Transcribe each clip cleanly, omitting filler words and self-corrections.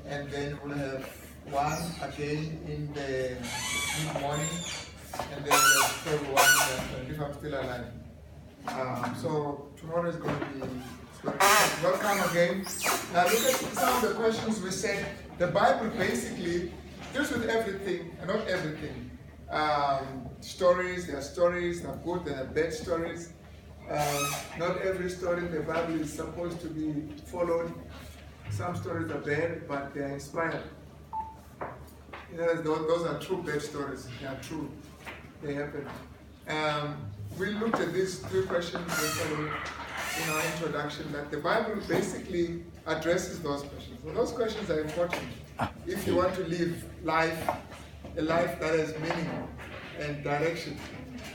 and then we'll have one again in the morning, and then we'll have third one if I'm still alive. So tomorrow is going to be welcome again. Now look at some of the questions we said. The Bible basically deals with everything, and not everything. Stories, there are good, there are bad stories. Not every story in the Bible is supposed to be followed. Some stories are bad, but they are inspired. Those are true bad stories. They are true. They happen. We looked at these three questions in our introduction, that the Bible basically addresses those questions. So those questions are important if you want to live a life that has meaning and direction.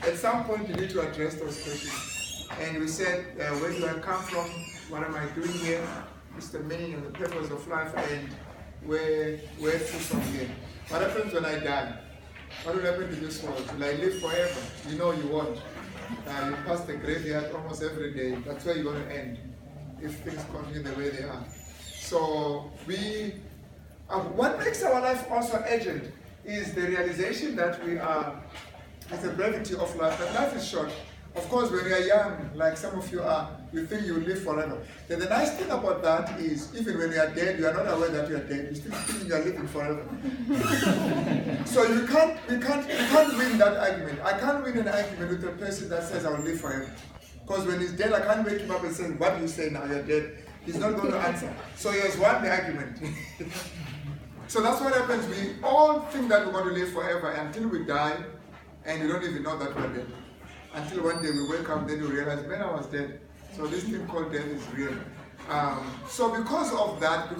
At some point you need to address those questions. And we said, where do I come from? What am I doing here? What's the meaning and the purpose of life? And where to from here? What happens when I die? What will happen to this world? Will I live forever? You know you won't. You pass the graveyard almost every day. That's where you're going to end if things continue the way they are. So what makes our life also urgent is the realization that we are, with the brevity of life, that life is short. Of course, when you are young, like some of you are, you think you will live forever. Then the nice thing about that is, even when you are dead, you are not aware that you are dead. You still think you are living forever. So you can't win that argument. I can't win an argument with a person that says I will live forever. Because when he's dead, I can't wake him up and say, what do you say now? You're dead. He's not going to answer. So he has won the argument. So that's what happens. We all think that we're going to live forever until we die, and we don't even know that we're dead. Until one day we wake up, then we realize, man, I was dead. So this thing called death is real. So because of that,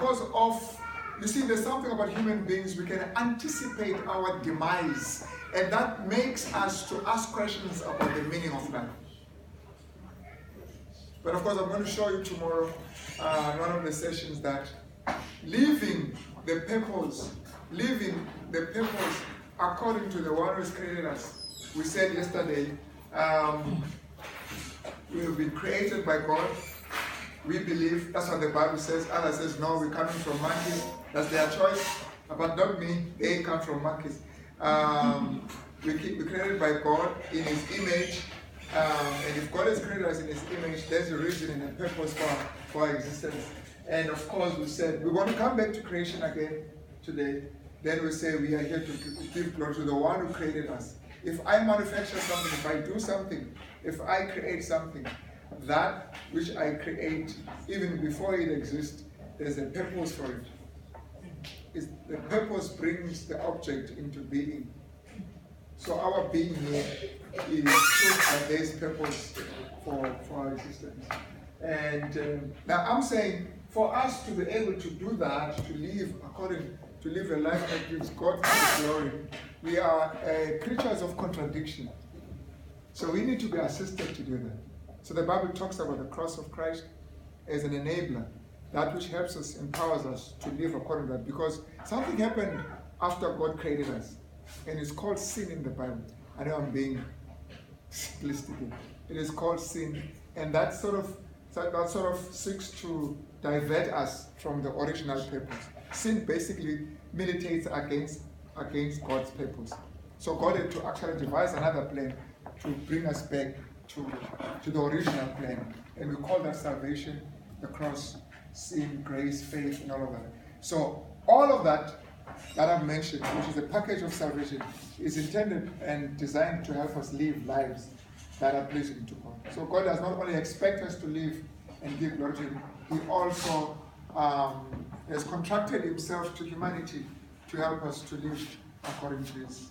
you see, there's something about human beings, we can anticipate our demise. And that makes us to ask questions about the meaning of life. But of course, I'm going to show you tomorrow in one of the sessions that living the purpose according to the one who has created us. We said yesterday, we have been created by God. We believe, that's what the Bible says. Allah says, no, we're coming from monkeys. That's their choice. But not me, they come from monkeys. We're created by God in His image. And if God has created us in His image, there's a reason and a purpose for our existence. And of course, we said, we want to come back to creation again today. Then we say we are here to give glory to the one who created us. If I manufacture something, if I do something, if I create something, that which I create, even before it exists, there's a purpose for it. The purpose brings the object into being. So our being here is proof that there's purpose for our existence. And now I'm saying, for us to be able to do that, to live a life that gives God the glory, we are creatures of contradiction. So we need to be assisted to do that. So the Bible talks about the cross of Christ as an enabler, that which helps us, empowers us to live according to that. Because something happened after God created us, and it's called sin in the Bible. I know I'm being simplistic. It is called sin, and that sort of seeks to divert us from the original purpose. Sin basically militates against God's purpose. So God had to actually devise another plan to bring us back to the original plan. And we call that salvation, the cross, sin, grace, faith, and all of that. So all of that I've mentioned, which is the package of salvation, is intended and designed to help us live lives that are pleasing to God. So God does not only expect us to live and give glory to Him, He also has contracted Himself to humanity to help us to live according to His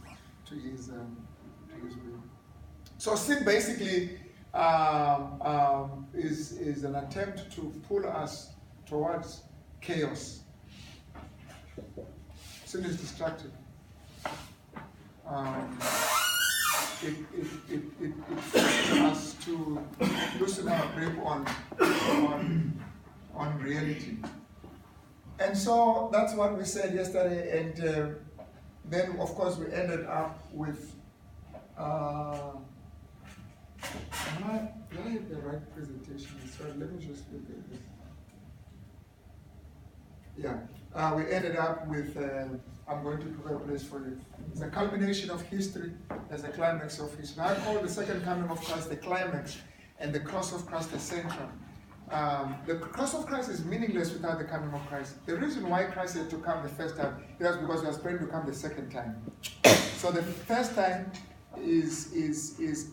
will. So sin basically is an attempt to pull us towards chaos. Sin is destructive. It forces us to loosen our grip on reality. And so that's what we said yesterday, and then of course we ended up with do I have the right presentation? Sorry, let me just look at this. Yeah. We ended up with, I'm going to prepare a place for you. It's a culmination of history as a climax of history. I call the second coming of Christ the climax and the cross of Christ the central. The cross of Christ is meaningless without the coming of Christ. The reason why Christ had to come the first time is because he was praying to come the second time. So the first time is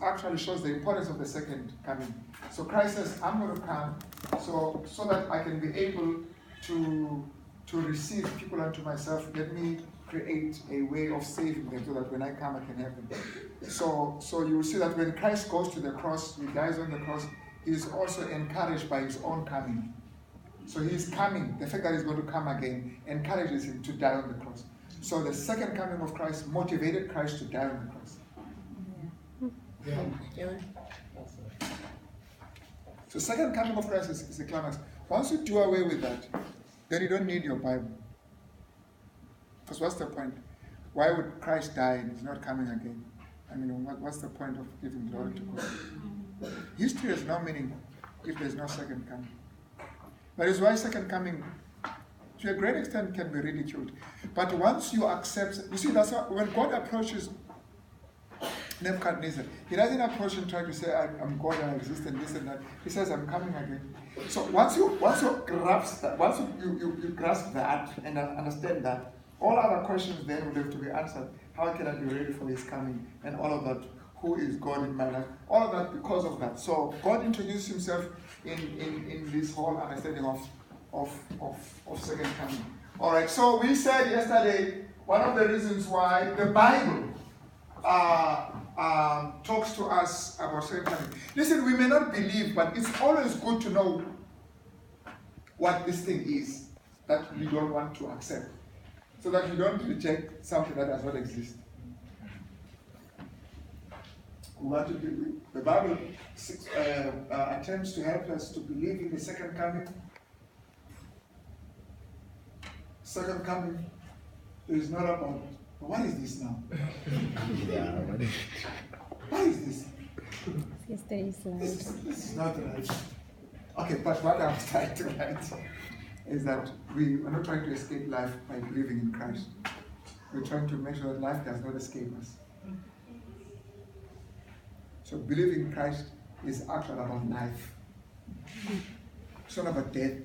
actually shows the importance of the second coming. So Christ says, I'm going to come so that I can be able to receive people unto myself. Let me create a way of saving them so that when I come I can have them. So you will see that when Christ goes to the cross, he dies on the cross, he is also encouraged by his own coming. So he is coming. The fact that he's going to come again encourages him to die on the cross. So the second coming of Christ motivated Christ to die on the cross. Yeah. So second coming of Christ is the climax. Once you do away with that, then you don't need your Bible. Because what's the point? Why would Christ die and he's not coming again? I mean, what's the point of giving glory to God? History has no meaning if there's no second coming. That is why second coming, to a great extent, can be ridiculed. But once you accept, you see, that's when God approaches Nebuchadnezzar, he doesn't approach him trying to say, I'm God, I exist, and this and that. He says, I'm coming again. So once you grasp that, once you grasp that and understand that, all other questions then will have to be answered. How can I be ready for his coming? And all of that. Who is God in my life? All of that because of that. So God introduced himself in this whole understanding of second coming. All right. So we said yesterday one of the reasons why the Bible talks to us about second coming. Listen, we may not believe, but it's always good to know what this thing is that you don't want to accept, so that you don't reject something that does not exist. The Bible attempts to help us to believe in the second coming. Second coming is not about, what is this now? What is this? This is not right. Okay, but what I'm trying to write is that we are not trying to escape life by believing in Christ. We're trying to make sure that life does not escape us. So believing in Christ is actually about life. It's not about death.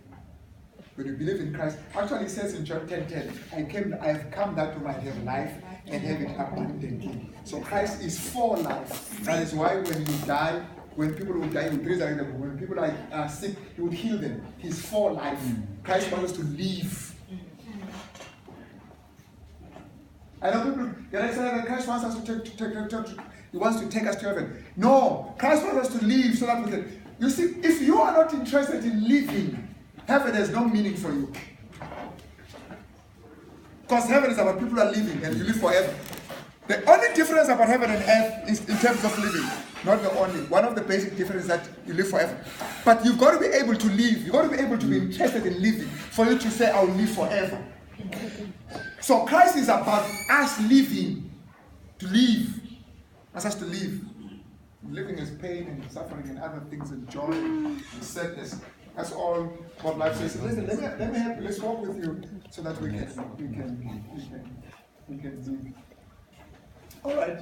When you believe in Christ, actually it says in John 10:10, I have come that you might have life and have it abundantly. So Christ is for life. That is why when you die, when people will die, he would resurrect them. When people are sick, he would heal them. He's for life. Christ wants us to live. I know people get excited that Christ wants us to he wants to take us to heaven. No, Christ wants us to live so that we can. You see, if you are not interested in living, heaven has no meaning for you. Because heaven is about people who are living and you live forever. The only difference about heaven and earth is in terms of living. Not the only. One of the basic differences is that you live forever. But you've got to be able to live. You've got to be able to be interested in living for you to say, I'll live forever. So Christ is about us living. To live. As us to live. Living is pain and suffering and other things and joy and sadness. That's all what life says. Listen, let me help you. Let's walk with you so that we can live. All right.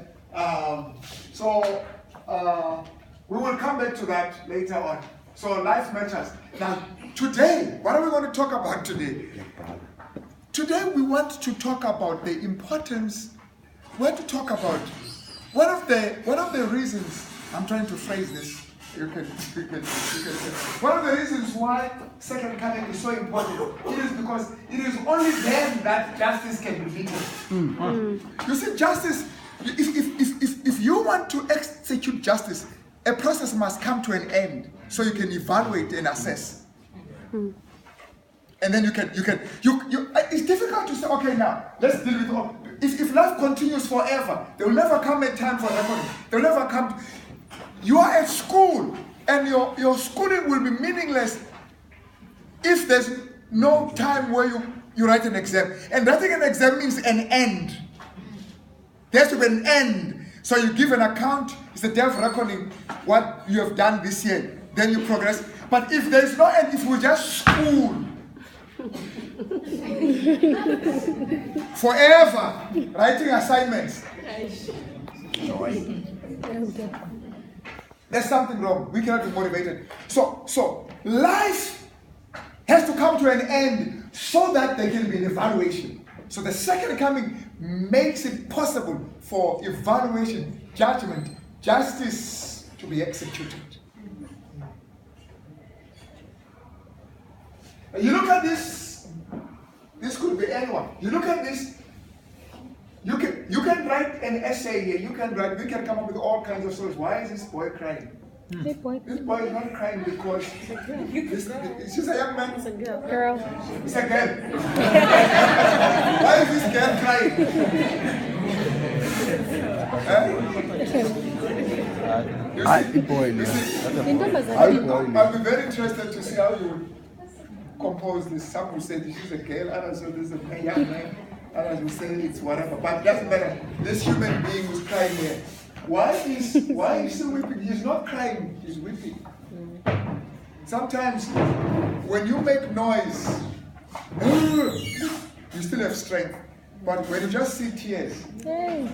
We will come back to that later on. So life matters. Now, today, what are we going to talk about today? Today we want to talk about the importance. We want to talk about one of the reasons. I'm trying to phrase this. You can. One of the reasons why second coming is so important is because it is only then that justice can be meted. You see, justice. If you want to execute justice, a process must come to an end so you can evaluate and assess. And then you can. It's difficult to say, okay, now let's deal with. If life continues forever, there will never come a time for recording. There will never come. You are at school, and your schooling will be meaningless if there's no time where you write an exam. And writing an exam means an end. There has to be an end. So you give an account, it's a day of reckoning what you have done this year. Then you progress. But if there is no end, if we just school, Forever writing assignments. There's something wrong. We cannot be motivated. So life has to come to an end so that there can be an evaluation. So the second coming makes it possible for evaluation, judgment, justice to be executed. You look at this could be anyone. You look at this, you can write an essay here, we can come up with all kinds of stories. Why is this boy crying? This boy is not crying because it's just a young man. It's a girl. It's a girl. Why is this girl crying? I'll be very interested to see how you would compose this. Some will say this is a girl, others will say this is a young man, others will say it's whatever. But it doesn't matter. This human being who's crying here. Why is he still weeping? He's not crying, he's weeping. Sometimes when you make noise, you still have strength. But when you just see tears,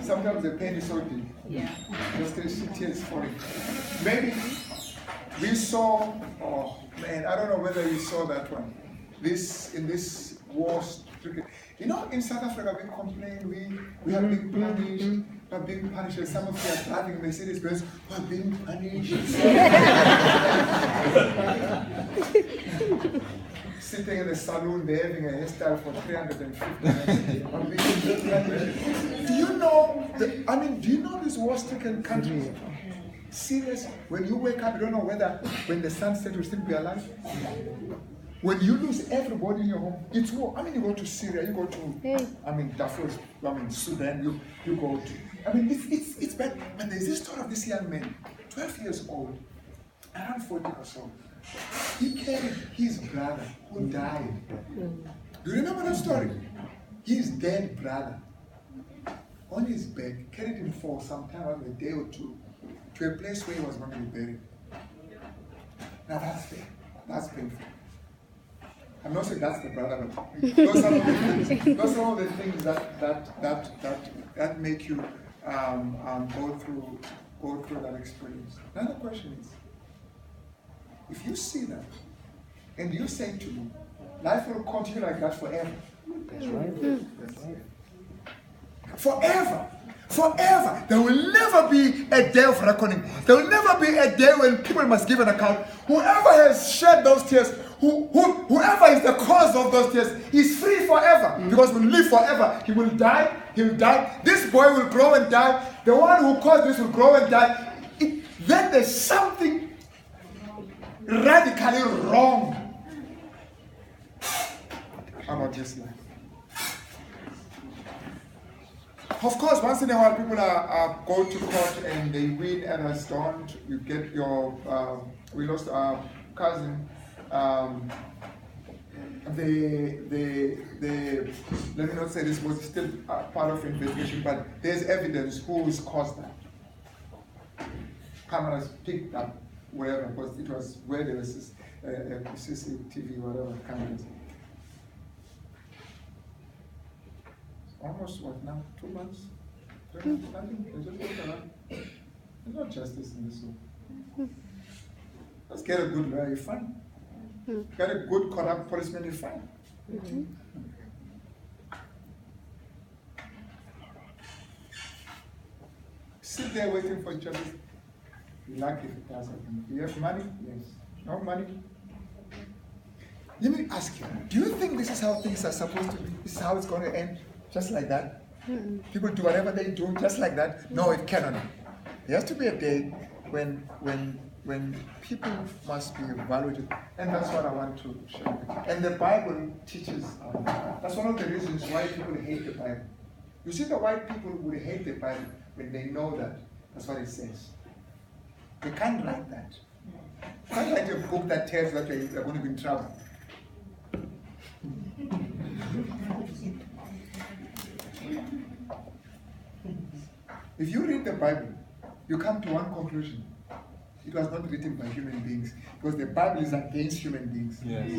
sometimes the pain is so deep. Yeah. Just see tears falling. Maybe we saw, oh man, I don't know whether you saw that one. In this war stricken. You know, in South Africa we complain, we are being punished. Are being punished. Some of you are driving Mercedes Benz who are being punished. Sitting in the salon, they're having a hairstyle for 350. Do you know these war-stricken countries? Serious? When you wake up, you don't know whether when the sun sets, you'll still be alive. When you lose everybody in your home, it's war. I mean, you go to Syria, you go to, Darfur, Sudan, you go to, it's bad. And there's this story of this young man, 12 years old, around 40 or so. He carried his brother who died. Do you remember that story? His dead brother on his bed, carried him for some time, a day or two, to a place where he was going to be buried. Now that's painful. I'm not saying that's the brother, but those are some of the things that make you go through that experience. Another question is, if you see that and you say to me, life will continue like that forever. That's right. That's right. Forever. There will never be a day of reckoning. There will never be a day when people must give an account. Whoever has shed those tears, whoever is the cause of those tears, is free forever. Because we live forever. He will die. He'll die. This boy will grow and die. The one who caused this will grow and die. Then there's something radically wrong about this life. Of course, once in a while people go to court and they win, others don't. You get your, we lost our cousin. Let me not say this was still part of investigation, but there's evidence who's caused that. Cameras picked up wherever, because it was where there was CCTV, whatever cameras. Almost what now? 2 months? 3 months? Nothing? They just walk around. There's no justice in this one. Let's get a good lawyer, you're fine. Get a good corrupt policeman, you're fine. Sit there waiting for justice. You're lucky if it does happen. You have money? Yes. No money? Let me ask you, do you think this is how things are supposed to be? This is how it's going to end? Just like that? People do whatever they do just like that? No, it cannot. There has to be a day when people must be evaluated, and that's what I want to show you. And the Bible teaches, that's one of the reasons why people hate the Bible. You see, the white people would hate the Bible when they know that that's what it says. They can't write that. You can't write a book that tells that they're going to be in trouble. If you read the Bible, you come to one conclusion. It was not written by human beings, because the Bible is against human beings. Yes.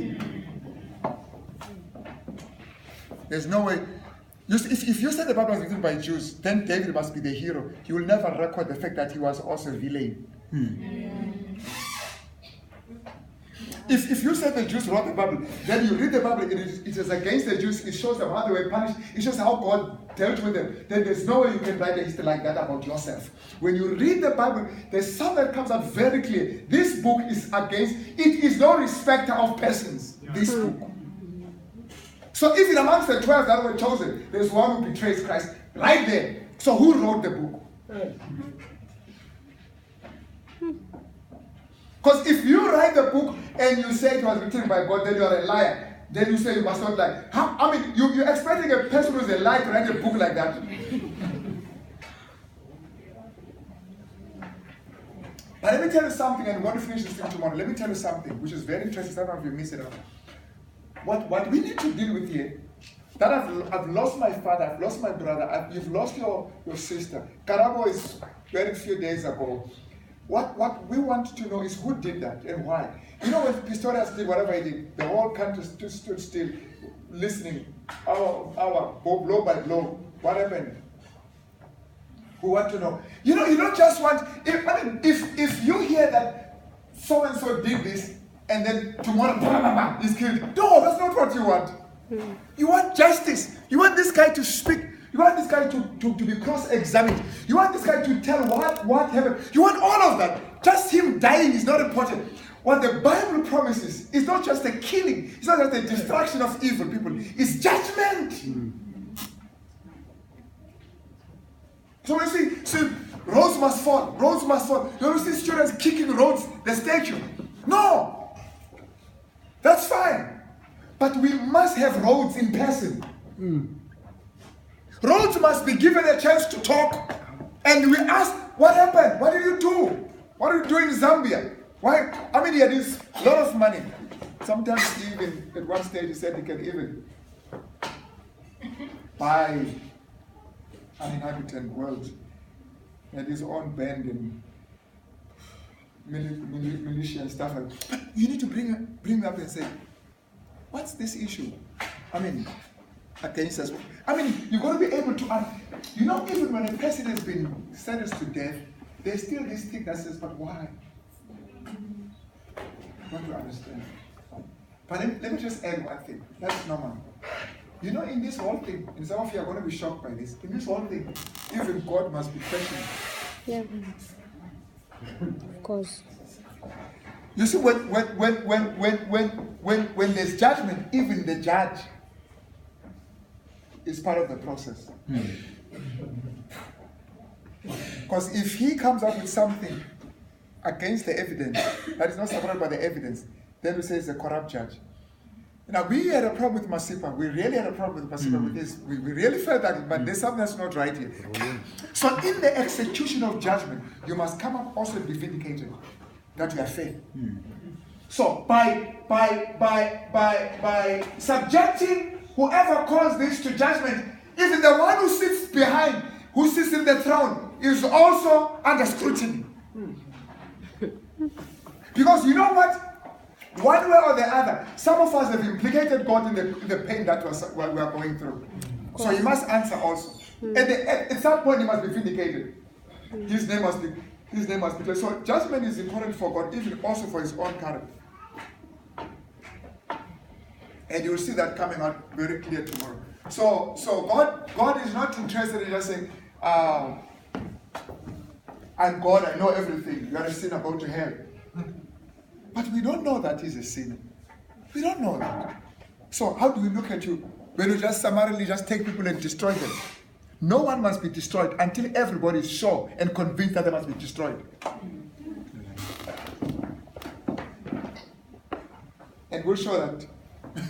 There's no way. If you say the Bible was written by Jews, then David must be the hero. He will never record the fact that he was also a villain. If you say the Jews wrote the Bible, then you read the Bible, it is against the Jews, it shows them how they were punished, it shows how God dealt with them. Then there's no way you can write a history like that about yourself. When you read the Bible, there's something that comes out very clear. This book is against, it is no respecter of persons, this book. So even amongst the 12 that were chosen, there's one who betrays Christ right there. So who wrote the book? Because if you write the book and you say it was written by God, then you are a liar. Then you say you must not lie. You're expecting a person who's a liar to write a book like that. But let me tell you something, and we're going to finish this thing tomorrow. Let me tell you something, which is very interesting. Some of you miss it out. What we need to deal with here, that I've lost my father, I've lost my brother, you've lost your sister. Karabo is very few days ago. What we want to know is who did that and why. You know, when Pistorius did whatever he did, the whole country stood still, listening, our blow by blow. What happened? We want to know. You don't just want, if you hear that so-and-so did this, and then tomorrow, he's killed. No, that's not what you want. You want justice. You want this guy to speak. You want this guy to be cross-examined. You want this guy to tell what happened. You want all of that. Just him dying is not important. What the Bible promises is not just a killing. It's not just a destruction of evil people. It's judgment. So we see, roads must fall. Roads must fall. You don't see students kicking roads, the statue. No. That's fine. But we must have roads in person. Roads must be given a chance to talk. And we ask, what happened? What did you do? What did you do in Zambia? Why? He had this lot of money. Sometimes even at one stage he said he can even buy an inhabitant world. He had his own band and militia and stuff like that. But you need to bring up and say, what's this issue? Against us. You've got to be able to, even when a person has been sentenced to death, there's still this thing that says, but why? I want to understand. But let me just add one thing. That's normal. In this whole thing, and some of you are going to be shocked by this, in this whole thing, even God must be questioned. Yeah. Of course. You see, when there's judgment, even the judge is part of the process. Because if he comes up with something against the evidence that is not supported by the evidence, then we say it's a corrupt judge. Now, we had a problem with Masipa. We really had a problem with Masipa with this. We really felt that, but there's something that's not right here. So in the execution of judgment, you must come up also and be vindicated that you are fair. So by subjecting whoever calls this to judgment, even the one who sits behind, who sits in the throne, is also under scrutiny. Because you know what? One way or the other, some of us have implicated God in the pain that we are going through. So he must answer also. At some point he must be vindicated. His name must be clear. So judgment is important for God, even also for his own character. And you will see that coming out very clear tomorrow. So God is not interested in just saying, I'm God, I know everything. You are a sinner, go to hell. But we don't know that he's a sinner. We don't know that. So how do we look at you when you just summarily just take people and destroy them? No one must be destroyed until everybody is sure and convinced that they must be destroyed. And we'll show that.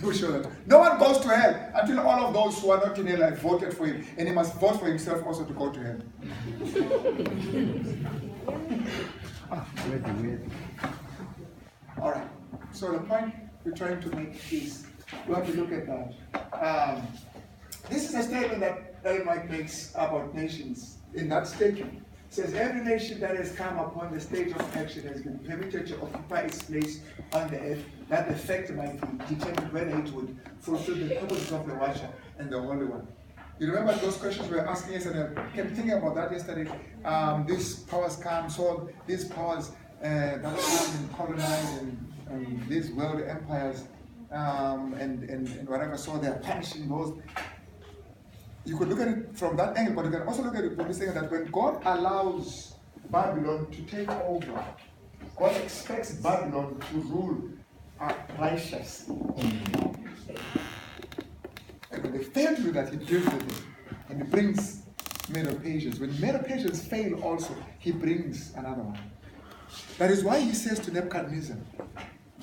We'll show that. No one goes to hell until all of those who are not in hell have voted for him. And he must vote for himself also to go to hell. All right. So the point we're trying to make is, we have to look at that. This is a statement that Ellen White makes about nations in that statement. It says, every nation that has come upon the stage of action has been permitted to occupy its place on the earth, that the fact might be determined whether it would fulfill the purposes of the Watcher and the Holy One. You remember those questions we were asking yesterday? I kept thinking about that yesterday. These powers come, so these powers that come and colonize and these world empires and whatever, so they're punishing those. You could look at it from that angle, but you can also look at it from this angle that when God allows Babylon to take over, God expects Babylon to rule righteously. And when they fail to do that, he deals with them. And he brings Medo-Persians. When Medo-Persians fail also, he brings another one. That is why he says to Nebuchadnezzar,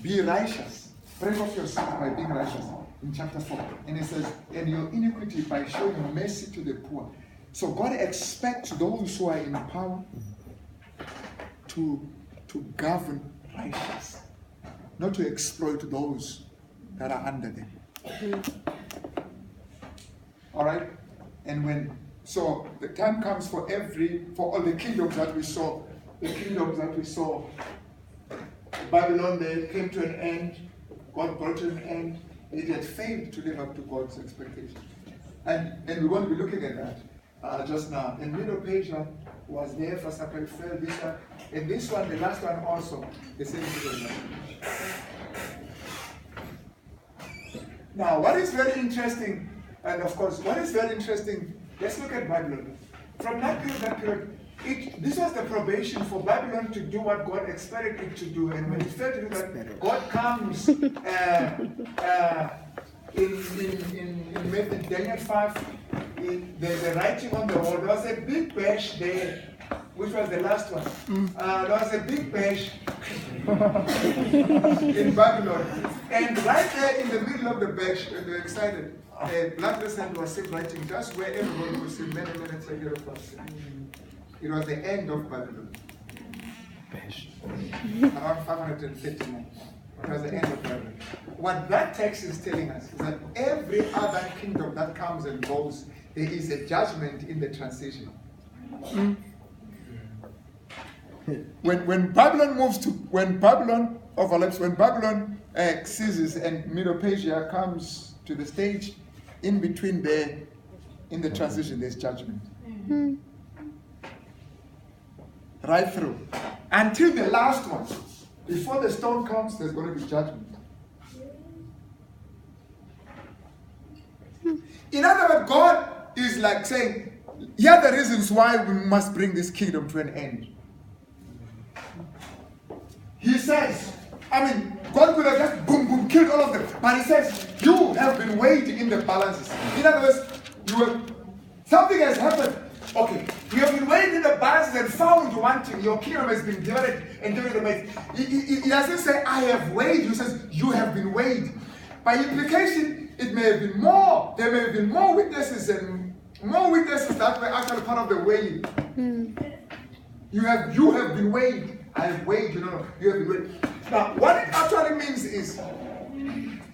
be righteous. Break off your sins by being righteous. In chapter 4. And he says, and your iniquity by showing mercy to the poor. So God expects those who are in power to govern righteous, not to exploit those that are under them. All right? And so the time comes for all the kingdoms that we saw, Babylon, they came to an end, God brought to an end. It had failed to live up to God's expectations. And we won't be looking at that just now. And Medo-Persia was there for supper, fell this one. And this one, the last one also, the same thing. Now, what is very interesting, and of course, what is very interesting, let's look at Babylon. From that period, this was the probation for Babylon to do what God expected it to do. And when it failed to do that, God comes in Daniel 5, the writing on the wall. There was a big bash there, which was the last one. There was a big bash in Babylon. And right there in the middle of the bash, they were excited. A bloodless hand was still writing just where everybody was in many minutes ahead of us. It was the end of Babylon. Around 539. It was the end of Babylon. What that text is telling us is that every other kingdom that comes and goes, there is a judgment in the transition. When Babylon overlaps, when Babylon ceases and Medo-Persia comes to the stage, in between there, in the transition, there's judgment. Right through. Until the last one. Before the stone comes, there's going to be judgment. In other words, God is like saying, here are the reasons why we must bring this kingdom to an end. He says, God could have just boom, boom, killed all of them. But he says, you have been weighed in the balances. In other words, something has happened. Okay, you have been weighed in the balances and found wanting. Your kingdom has been divided and given away. He doesn't say, I have weighed. He says, you have been weighed. By implication, it may have been more. There may have been more witnesses that were actually part of the weighing. You have been weighed. I have weighed, you have been weighed. Now, what it actually means is,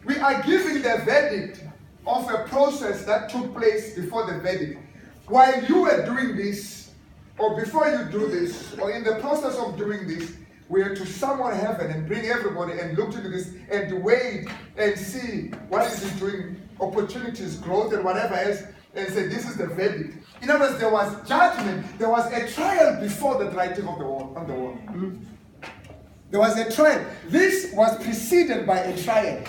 we are giving the verdict of a process that took place before the verdict. While you were doing this, or before you do this, or in the process of doing this, we are to summon heaven and bring everybody and look into this and wait and see what is it doing, opportunities, growth, and whatever else, and say this is the verdict. In other words, there was judgment, there was a trial before the writing of the wall, on the wall. There was a trial. This was preceded by a trial.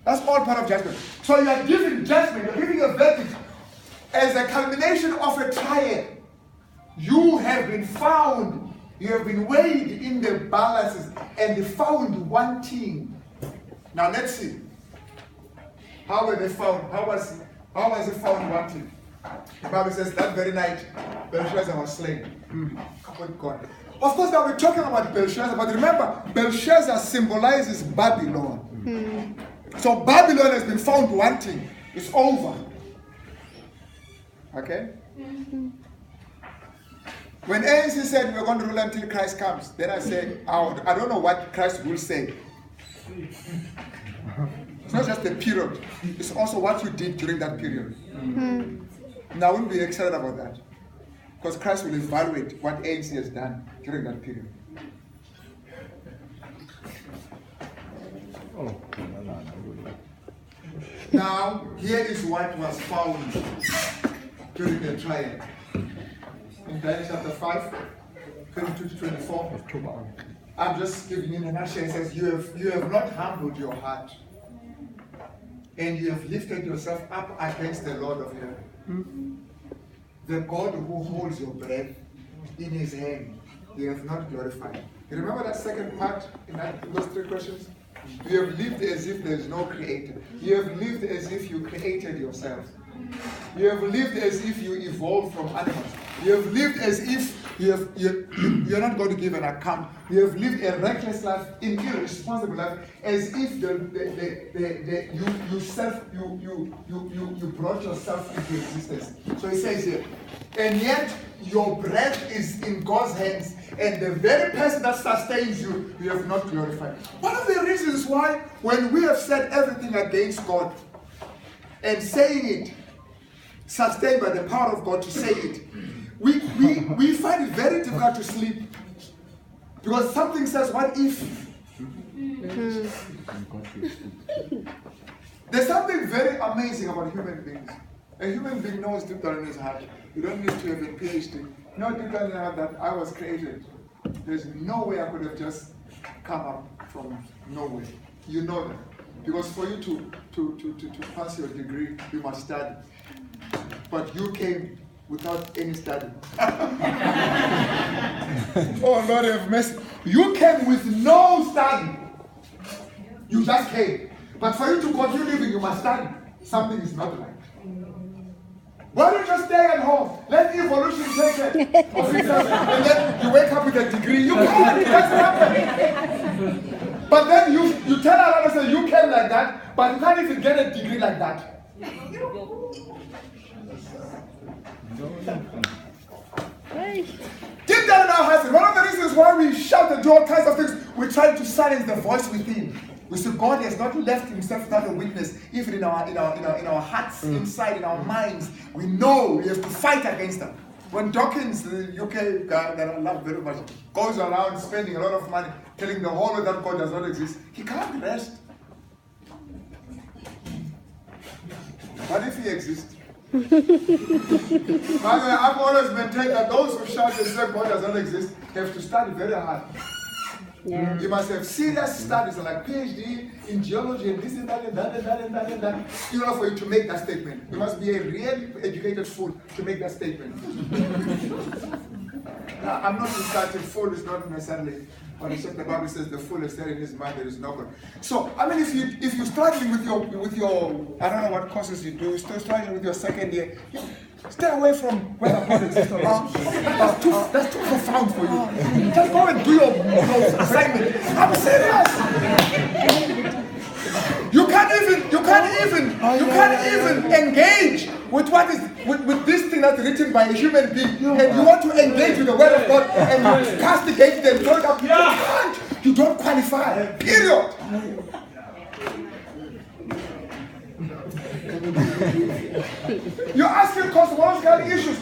That's all part of judgment. So you are giving judgment, you're giving a verdict as a culmination of a trial. You have been found, you have been weighed in the balances and found wanting. Now let's see. How were they found? How was it found wanting? The Bible says that very night, Belshazzar was slain. God. Of course, now we're talking about Belshazzar, but remember, Belshazzar symbolizes Babylon. So Babylon has been found wanting. It's over. Okay? When ANC said we're going to rule until Christ comes, then I said, I don't know what Christ will say. It's not just the period, it's also what you did during that period. Now I wouldn't be excited about that. Because Christ will evaluate what ANC has done during that period. Now, here is what was found during the trial. In Daniel chapter 5, 22 to 24. I'm just giving you in a nutshell. It says, you have not humbled your heart, and you have lifted yourself up against the Lord of heaven. The God who holds your breath in his hand, you have not glorified. You remember that second part in those three questions? You have lived as if there is no creator. You have lived as if you created yourself. You have lived as if you evolved from animals. You have lived as if you're not going to give an account. You have lived a reckless life, an irresponsible life, as if you brought yourself into existence. So he says here, and yet your breath is in God's hands, and the very person that sustains you, you have not glorified. One of the reasons why, when we have said everything against God and saying it, sustained by the power of God to say it, we find it very difficult to sleep, because something says, what if? There's something very amazing about human beings. A human being knows deep down in his heart. You don't need to have a PhD. You know deep down in your heart that I was created. There's no way I could have just come up from nowhere. You know that. Because for you to pass your degree, you must study. But you came without any study. Oh Lord have mercy. You came with no study. You just came. But for you to continue living, you must study. Something is not right. Why don't you just stay at home? Let evolution take it. And then you wake up with a degree. You can't. It doesn't happen. But then you tell another person you came like that, but you can't even get a degree like that. Deep down in our hearts, one of the reasons why we shout and do all kinds of things, we try to silence the voice within. We say God has not left himself without a witness, even in our hearts, inside, in our minds. We know we have to fight against them. When Dawkins, the UK guy that I love very much, goes around spending a lot of money, telling the whole world that God does not exist, he can't rest. What if he exists? By the way, I've always maintained that those who shout and say God does not exist have to study very hard. Yeah. You must have serious studies like PhD in geology and this and that and that and that and that and that in order for you to make that statement. You must be a really educated fool to make that statement. Now, I'm not insulting. Fool is not necessarily what the Bible says. The fool is there in his mind there is no God. So I mean, if you're struggling with your I don't know what courses you do, you're still struggling with your second year. Stay away from whether God exists or not. That's too profound for you. Just go and do your assignment. I'm serious. You can't even engage with what is with this thing that's written by a human being, and you want to engage with the word of God and you castigate them. You can't. You don't qualify. Period. You're asking cosmological issues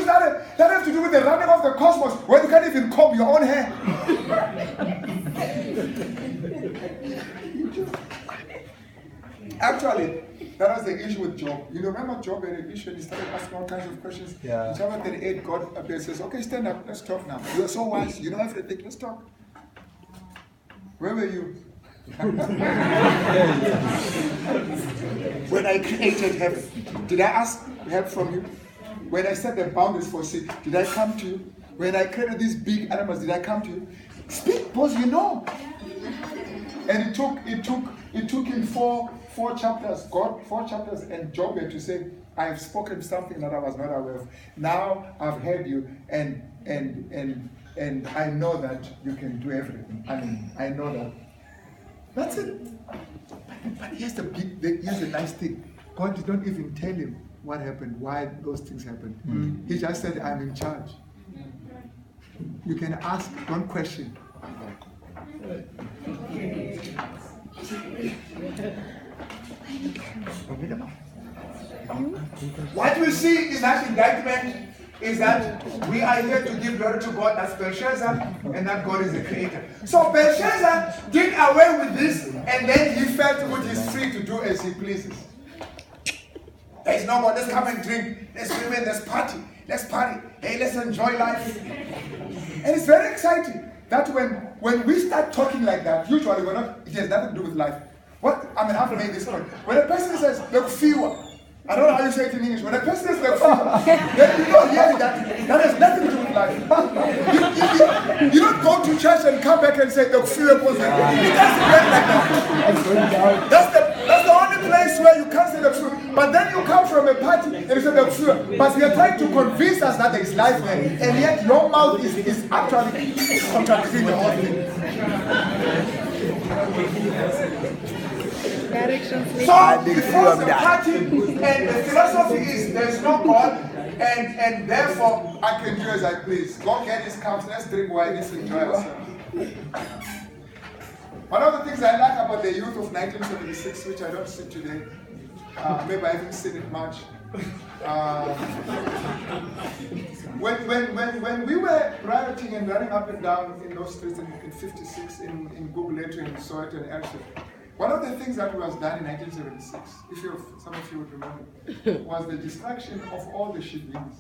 that have to do with the running of the cosmos, where you can't even comb your own hair. Actually, that was the issue with Job. You remember Job had an issue and he started asking all kinds of questions. Yeah. In chapter 38, God appears and says, okay, stand up, let's talk now. You're so wise, you know everything, let's talk. Where were you? When I created heaven, did I ask help from you? When I set the boundaries for sea, did I come to you? When I created these big animals, did I come to you? Speak, because you know. And it took him four chapters, God, 4 chapters, and Job had to say, I have spoken something that I was not aware of. Now I've heard you, and I know that you can do everything. I mean, I know that. That's it. But here's the nice thing. God did not even tell him what happened, why those things happened. He just said, I'm in charge. You can ask, don't question. What we see in that indictment is that we are here to give glory to God as Belshazzar, and that God is the creator. So Belshazzar did away with this, and then he felt with his free to do as he pleases. There is no God, let's come and drink, let's women, let's party, hey, let's enjoy life. And it's very exciting that when we start talking like that, usually it has nothing to do with life. I've made this point. When a person says, look, fewer, I don't know how you say it in English. When a person says, look, fewer, then you know hearing that has nothing to do with life. You don't go to church and come back and say, look, fewer, it doesn't work like that. That's the only place where you can't say look, fewer. But then you come from a party and you say, look, fewer. But you are trying to convince us that there is life there. And yet your mouth is actually contradicting the whole thing. So the first party and the philosophy is there is no God, and therefore I can do as I please. God get his cups, let's drink wine, let's enjoy ourselves. One of the things I like about the youth of 1976, which I don't see today, maybe I haven't seen it much. When we were rioting and running up and down in those streets in 56 in Google and Soweto and elsewhere, one of the things that was done in 1976, if some of you would remember, was the destruction of all the shebeens.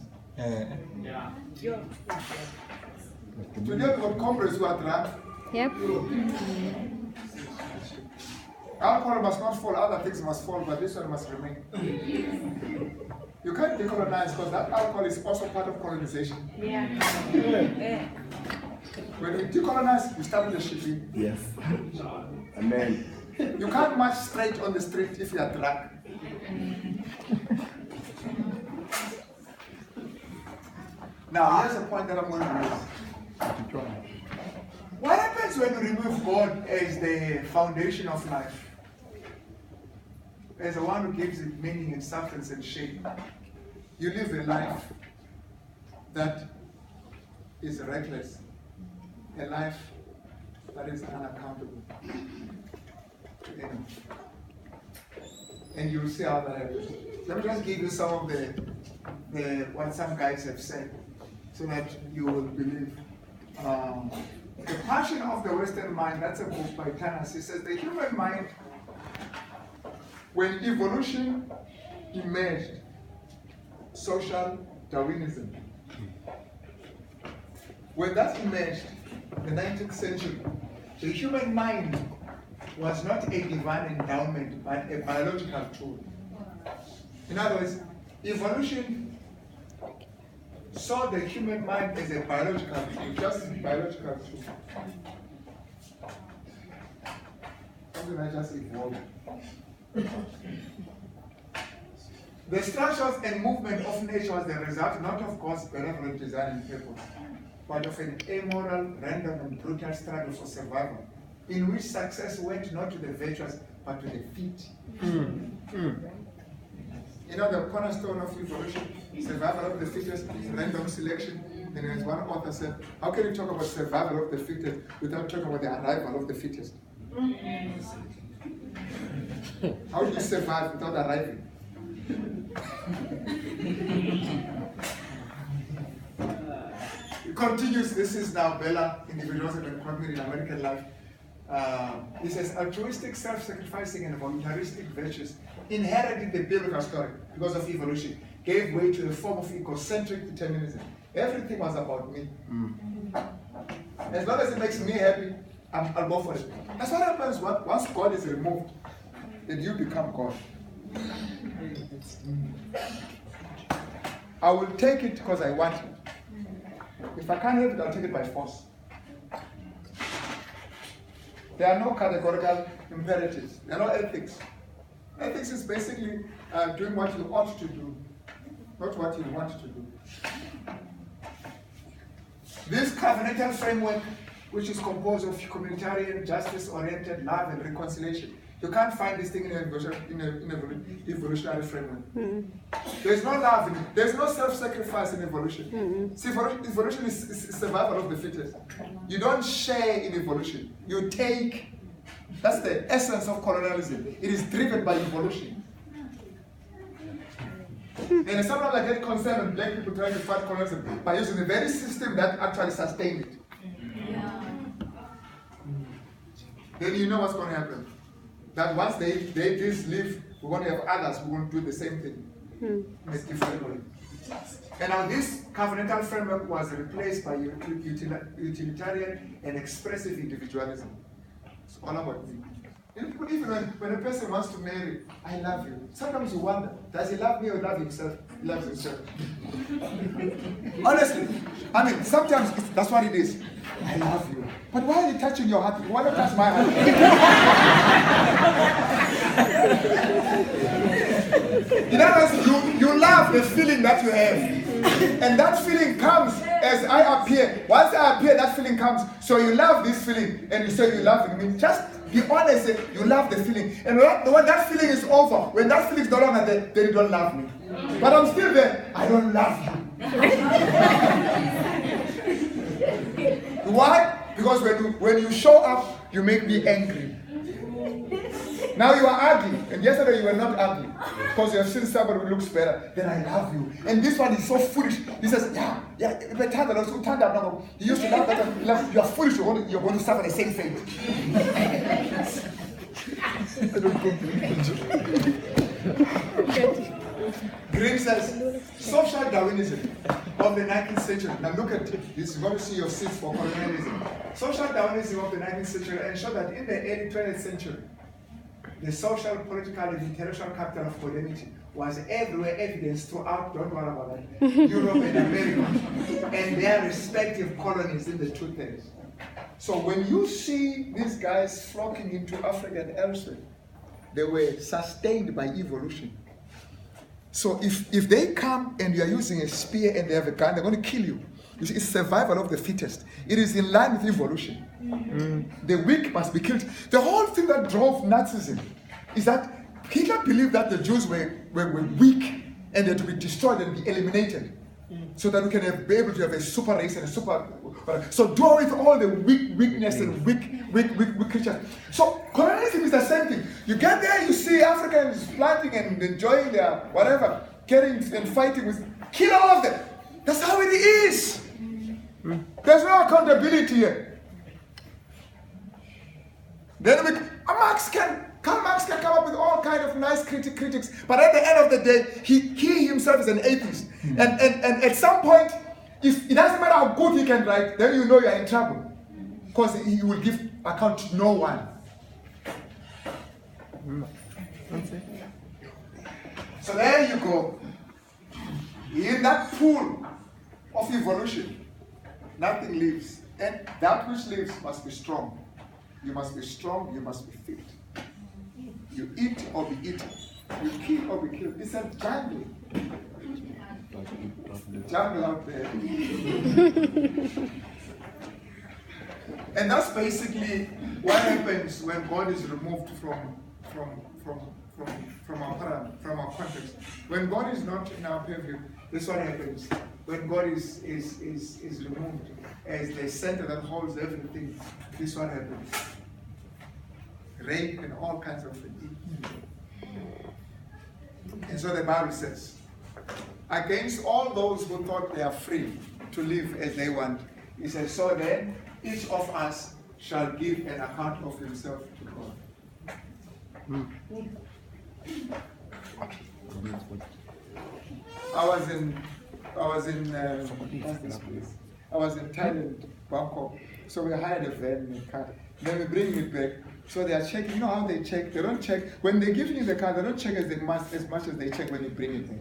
Today we got comrades who are drunk. Yep. Alcohol must not fall, other things must fall, but this one must remain. You can't decolonize because that alcohol is also part of colonization. Yeah. When we decolonize, we start with the shebeen. Yes. Amen. You can't march straight on the street if you are drunk. Now, here's a point that I'm going to raise. What happens when you remove God as the foundation of life? As the one who gives it meaning and substance and shape. You live a life that is reckless. A life that is unaccountable. And you'll see how that happens. Let me just give you some of the what some guys have said, so that you will believe. The Passion of the Western Mind, that's a book by Tanner. He says the human mind, when evolution emerged, social Darwinism. When that emerged, the 19th century, the human mind was not a divine endowment, but a biological tool. In other words, evolution saw the human mind as a biological tool, just a biological tool. Something that just evolved. The structures and movement of nature was the result not of God's benevolent design and purpose, but of an amoral, random, and brutal struggle for survival, in which success went not to the virtuous, but to the feet. You know, the cornerstone of evolution, survival of the fittest, random selection. And as one author said, how can you talk about survival of the fittest without talking about the arrival of the fittest? How do you survive without arriving? It continues. This is now Bella, Individualism and Community in American Life. He says, altruistic, self-sacrificing, and voluntaristic virtues inherited in the biblical story because of evolution, gave way to a form of egocentric determinism. Everything was about me. As long as it makes me happy, I'll go for it. That's what happens once God is removed, then you become God. I will take it because I want it. If I can't have it, I'll take it by force. There are no categorical imperatives. There are no ethics. Ethics is basically doing what you ought to do, not what you want to do. This covenantal framework, which is composed of communitarian, justice-oriented love and reconciliation, you can't find this thing in an evolutionary framework. There's no love in it. There's no self-sacrifice in evolution. See, evolution is survival of the fittest. You don't share in evolution. You take. That's the essence of colonialism. It is driven by evolution. And sometimes I get concerned when black people try to fight colonialism by using the very system that actually sustained it. Then you know what's going to happen. That once they just leave, we're going to have others who won't do the same thing. In a different way. And now this covenantal framework was replaced by utilitarian and expressive individualism. It's all about me. Even when a person wants to marry, I love you. Sometimes you wonder, does he love me or love himself? He loves himself. Honestly, I mean, sometimes that's what it is. I love you. But why are you touching your heart? Why not touch my heart? In other words, you love the feeling that you have. And that feeling comes as I appear. Once I appear, that feeling comes. So you love this feeling and you say you love me. Just be honest, you love the feeling. And when that feeling is over, when that feeling is no longer there, then you don't love me. But I'm still there. I don't love you. Why? Because when you show up, you make me angry. Now you are ugly, and yesterday you were not ugly because you have seen somebody who looks better. Then I love you. And this one is so foolish. He says, he used to love that. You are foolish. You're going to suffer the same fate. I don't Green says, social Darwinism of the 19th century. Now look at this. You're going to see your seats for colonialism. Social Darwinism of the 19th century ensured that in the early 20th century, the social, political, and intellectual capital of modernity was everywhere evidenced throughout, don't worry about that, Europe and America, and their respective colonies in the 2/3. So when you see these guys flocking into Africa and elsewhere, they were sustained by evolution. So if they come and you are using a spear and they have a gun, they're going to kill you. It's survival of the fittest. It is in line with evolution. The weak must be killed. The whole thing that drove Nazism is that Hitler believed that the Jews were weak and they had to be destroyed and be eliminated, so that we can be able to have a super race and a super. So do away with all the weakness and weak creatures. So colonialism is the same thing. You get there, you see Africans planting and enjoying their whatever, getting and fighting with, kill all of them. That's how it is. There's no accountability here. Then Marx can come up with all kind of nice critics, but at the end of the day, he himself is an atheist. And at some point, if it doesn't matter how good he can write, then you know you are in trouble, because he will give account to no one. So there you go. In that pool of evolution, nothing lives, and that which lives must be strong. You must be strong, you must be fit. You eat or be eaten. You kill or be killed. It's a jungle. Jungle out there. And that's basically what happens when God is removed from our context. When God is not in our purview, this is what happens. When God is removed as the center that holds everything, this is what happens. Rape and all kinds of things. And so the Bible says, against all those who thought they are free to live as they want, he says, so then each of us shall give an account of himself to God. I was in Thailand, Bangkok. So we hired a van and a car. Then we bring it back. So they are checking. You know how they check? They don't check when they give you the car. They don't check as much as they check when you bring it back.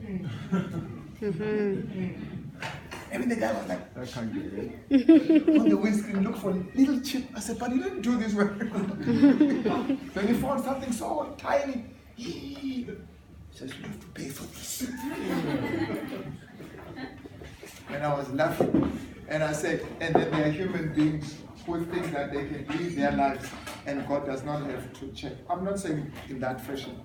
I mean, the guy was like, I can't get it. On the windscreen, look for a little chip. I said, but you didn't do this well. Then he found something so tiny. He says, you have to pay for this. And I was laughing. And I said, and then there are human beings who think that they can live their lives and God does not have to check. I'm not saying in that fashion,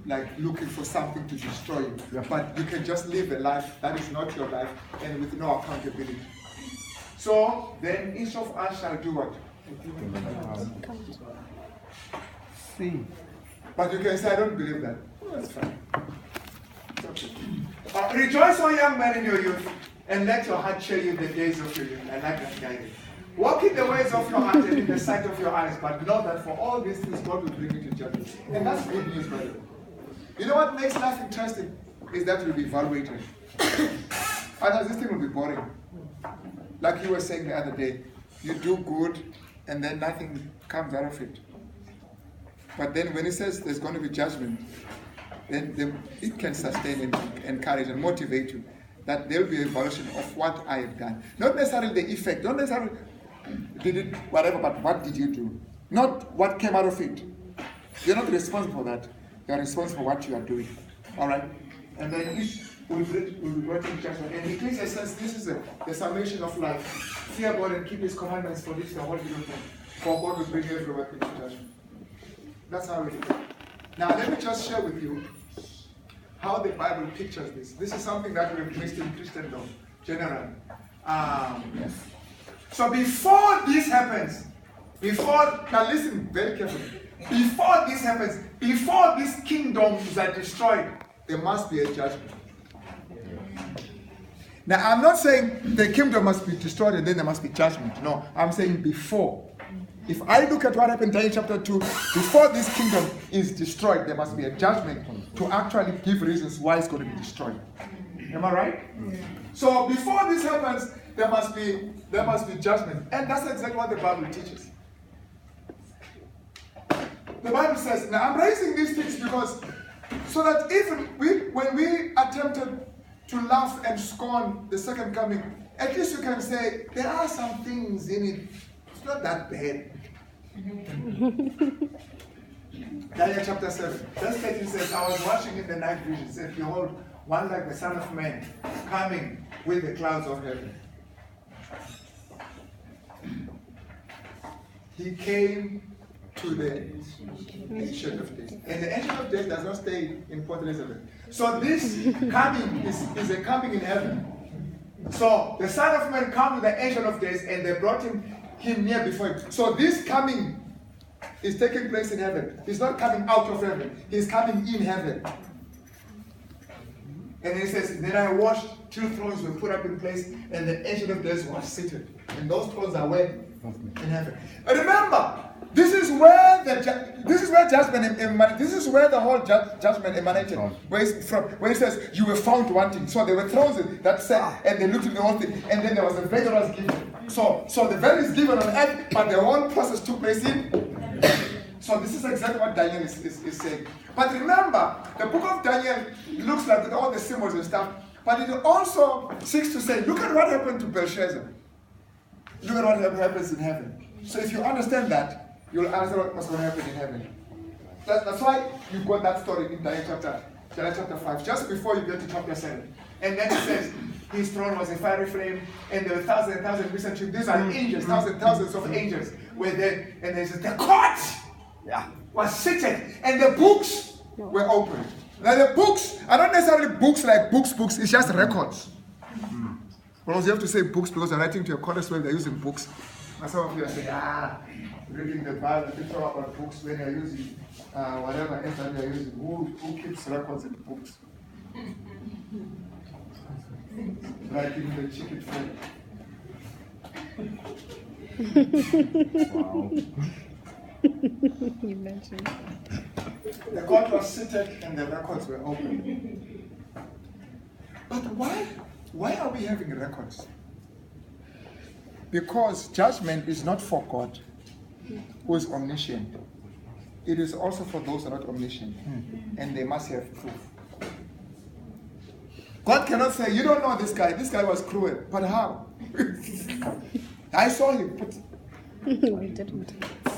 like looking for something to destroy you, but you can just live a life that is not your life and with no accountability. So then each of us shall do what? See. But you can say, I don't believe that. Oh, that's fine. It's okay. Rejoice, O young man, in your youth, and let your heart cheer you the days of your youth. I like that guy. Walk in the ways of your heart and in the sight of your eyes, but know that for all these things God will bring you to judgment. And that's good news, by the way. You know what makes life interesting? Is that you'll be evaluated. Otherwise, this thing will be boring. Like you were saying the other day, you do good and then nothing comes out of it. But then when he says there's going to be judgment, then it can sustain and encourage and motivate you that there will be an evaluation of what I have done. Not necessarily the effect, not necessarily did it whatever, but what did you do? Not what came out of it. You're not responsible for that. You are responsible for what you are doing. All right? And then each will be brought in judgment. And Ecclesiastes says this is the summation of life. Fear God and keep His commandments, for this is the whole beautiful thing. For God will bring every work into judgment. That's how it is. Now let me just share with you how the Bible pictures this. This is something that we've missed in Christendom generally. Yes. So before this happens, now listen very carefully. Before this happens, before these kingdoms are destroyed, there must be a judgment. Now I'm not saying the kingdom must be destroyed and then there must be judgment. No, I'm saying before. If I look at what happened in Daniel chapter 2, before this kingdom is destroyed, there must be a judgment to actually give reasons why it's going to be destroyed. Am I right? Yeah. So before this happens, there must be judgment. And that's exactly what the Bible teaches. The Bible says, now I'm raising these things because, so that when we attempted to laugh and scorn the second coming, at least you can say, there are some things in it. It's not that bad. Daniel chapter 7, verse 13 says, I was watching in the night vision, said, behold, one like the Son of Man, coming with the clouds of heaven. He came to the Ancient of Days. And the Ancient of Days does not stay in Port Elizabeth. So this coming is a coming in heaven. So the Son of Man came to the Ancient of Days and they brought him near before him. So this coming is taking place in heaven. He's not coming out of heaven. He's coming in heaven. And he says, then I watched 2 thrones were put up in place and the Ancient of Days was seated. And those thrones are where? In heaven. And remember, this is where judgment emanated. This is where the whole judgment emanated. Where it says you were found wanting. So there were thrones that said, and they looked at the whole thing, and then there was a verdict was given. So the verdict is given on earth, but the whole process took place in. So this is exactly what Daniel is saying. But remember, the book of Daniel looks like all the symbols and stuff, but it also seeks to say, look at what happened to Belshazzar. Look at what happens in heaven. So if you understand that, you'll understand what's going to happen in heaven. That's why you got that story in Daniel chapter 5, just before you get to chapter 7. And then it says, his throne was a fiery flame, and there were thousands and thousands of recent. These are angels, thousands of angels were there. And then it says, the court was seated, and the books were opened. Now the books are not necessarily books like books, it's just records. Because you have to say books because they're writing to your college where they're using books. And some of you are saying, reading the Bible, they talk about books when you're using whatever else that you're using. Who keeps records in books? Like in the chicken food. Wow. You mentioned. The court was seated and the records were open. But why are we having records? Because judgment is not for God, who is omniscient. It is also for those who are not omniscient, and they must have proof. God cannot say, you don't know this guy was cruel. But how? I saw him. We didn't.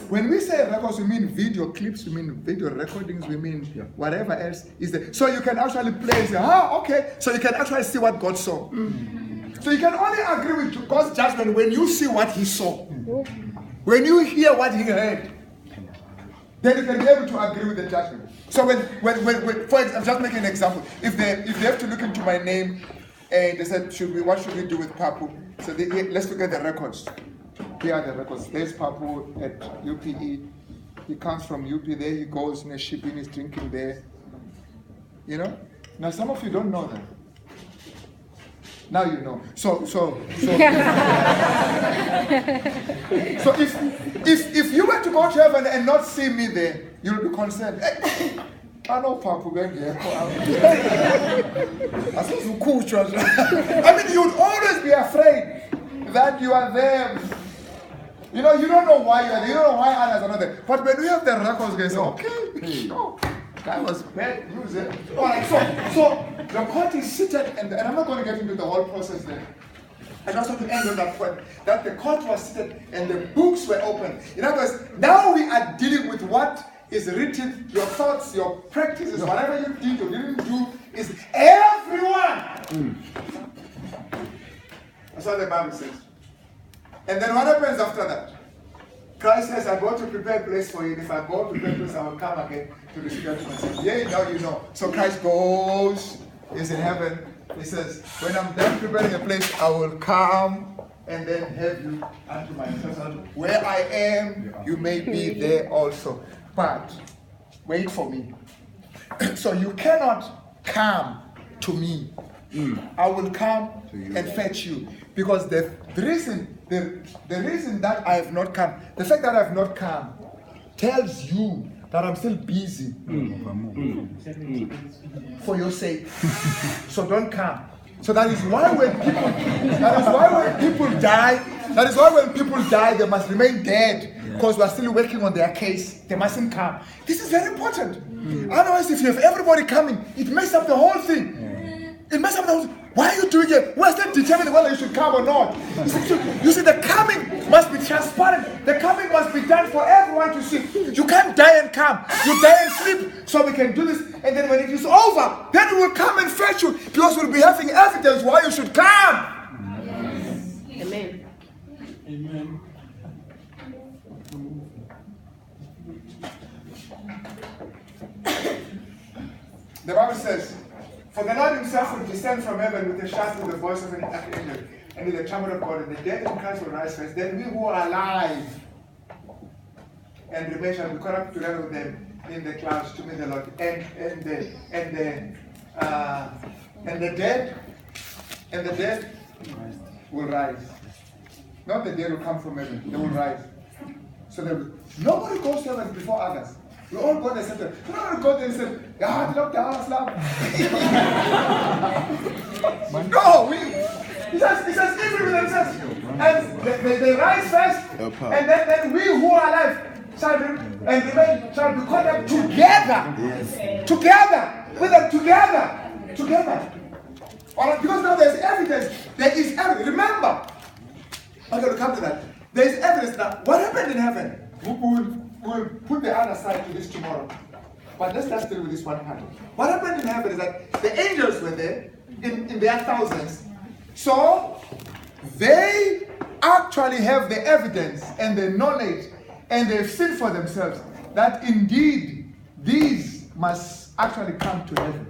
When we say records, we mean video clips, we mean video recordings, we mean whatever else is there. So you can actually play and say, okay. So you can actually see what God saw. So you can only agree with God's judgment when you see what he saw. When you hear what he heard, then you can be able to agree with the judgment. So when for example, I'm just making an example. If they have to look into my name and they said, what should we do with Papu? So let's look at the records. Here are the records. There's Papu at UPE. He comes from UP. There he goes in a shipping. He's drinking there. You know. Now some of you don't know that. Now you know. So if you were to go to heaven and not see me there, you'll be concerned. Hey, I know Papu I mean, you'd always be afraid that you are there. You know, you don't know why you are there. You don't know why others are not there. But when we have the records, they say, okay, no, that was bad news. All right, so the court is seated, and I'm not going to get into the whole process there. I just want to end on that point, that the court was seated and the books were open. In other words, now we are dealing with what is written, your thoughts, your practices, whatever you did or didn't do, is everyone. That's what the Bible says. And then what happens after that? Christ says, I go to prepare a place for you. If I go to prepare a place, I will come again to receive you myself. Yeah, now you know. So Christ goes, is in heaven. He says, when I'm done preparing a place, I will come and then have you unto myself. Where I am, you may be there also. But wait for me. So you cannot come to me. I will come and fetch you. Because the reason that I have not come, the fact that I have not come tells you that I'm still busy for your sake. So don't come. So that is why when people die, they must remain dead. Because we are still working on their case. They mustn't come. This is very important. Otherwise, if you have everybody coming, it messes up the whole thing. It messes up the whole thing. Why are you doing it? We're still determining whether you should come or not. You see, the coming must be transparent. The coming must be done for everyone to see. You can't die and come. You die and sleep. So we can do this. And then when it is over, then we will come and fetch you. Because we'll be having evidence why you should come. Yes. Amen. Amen. The Bible says, for the Lord himself will descend from heaven with a shout, with the voice of an archangel, and with the trumpet of God, and the dead in Christ will rise first. Then we who are alive and remain shall be caught up together with them in the clouds to meet the Lord. And the dead will rise. Not the dead will come from heaven, they will rise. So nobody goes to heaven before others. We all go there and say, nobody goes there and say, God, look the house, love. No, he says, even with themselves. And they rise first, and then we who are alive shall be caught up together. Yes. Together. With them together. All right, because now there's evidence. There is evidence. Remember, I'm going to come to that. There is evidence that what happened in heaven, we'll put the other side to this tomorrow. But let's just deal with this one part. What happened in heaven is that the angels were there in their thousands. So they actually have the evidence and the knowledge, and they've seen for themselves that indeed these must actually come to heaven.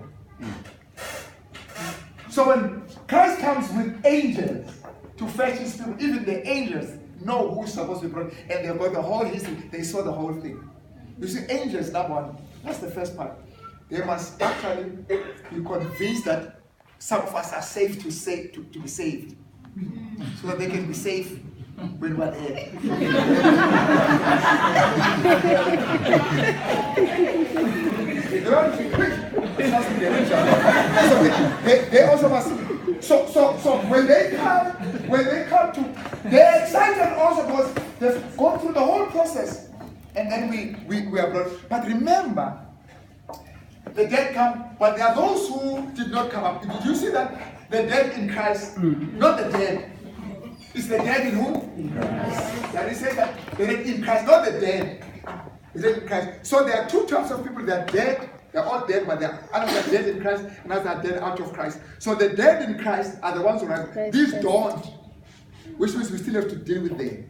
So when Christ comes with angels to fetch his people, even the angels know who's supposed to be brought, and they've got the whole history. They saw the whole thing. You see, angels, that one, that's the first part. They must actually be convinced that some of us are safe to be saved, so that they can be safe when we're there. They also must. So when they come to, they're excited also because they've gone through the whole process, and then we are brought. But remember, the dead come, but there are those who did not come up. Did you see that? The dead in Christ, not the dead. It's the dead in whom? In Christ. That is saying that the dead in Christ, not the dead. The dead in Christ. So there are two types of people that are dead. They're all dead, but others are dead in Christ, and others are dead out of Christ. So the dead in Christ are the ones who rise. These don't. Which means we still have to deal with them.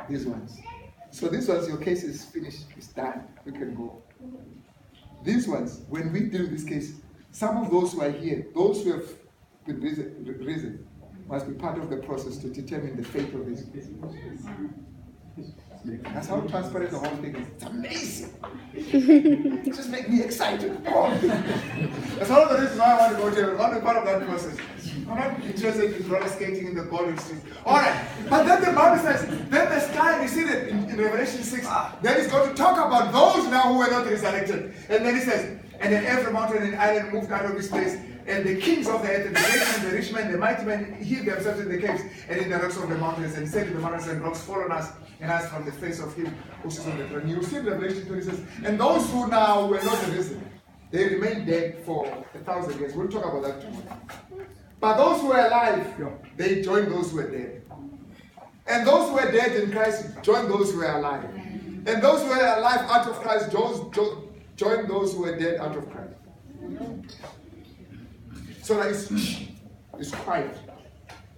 These ones. So these ones, your case is finished. It's done. We can go. These ones, when we deal with this case, some of those who are here, those who have been risen, must be part of the process to determine the fate of this. That's how transparent the whole thing is. It's amazing. It just makes me excited. Oh. That's one of the reasons why I want to go to heaven. I want to be part of that process. I'm not interested in roller skating in the golden street. Alright, but then the Bible says, then the sky receded in Revelation 6. Then he's going to talk about those now who were not resurrected. And then he says, and then every mountain and island moved out of his place. And the kings of the earth, and the great men, the rich men, the mighty men, hid themselves in the caves and in the rocks of the mountains. And he said to the mountains and rocks, fall on us and hide from the face of him who sits on the throne. You see in Revelation 20 says, and those who now were not risen, they remained dead for 1,000 years. We'll talk about that tomorrow. But those who were alive, they joined those who were dead. And those who were dead in Christ joined those who were alive. And those who were alive out of Christ joined those who were dead out of Christ. So that it's quiet.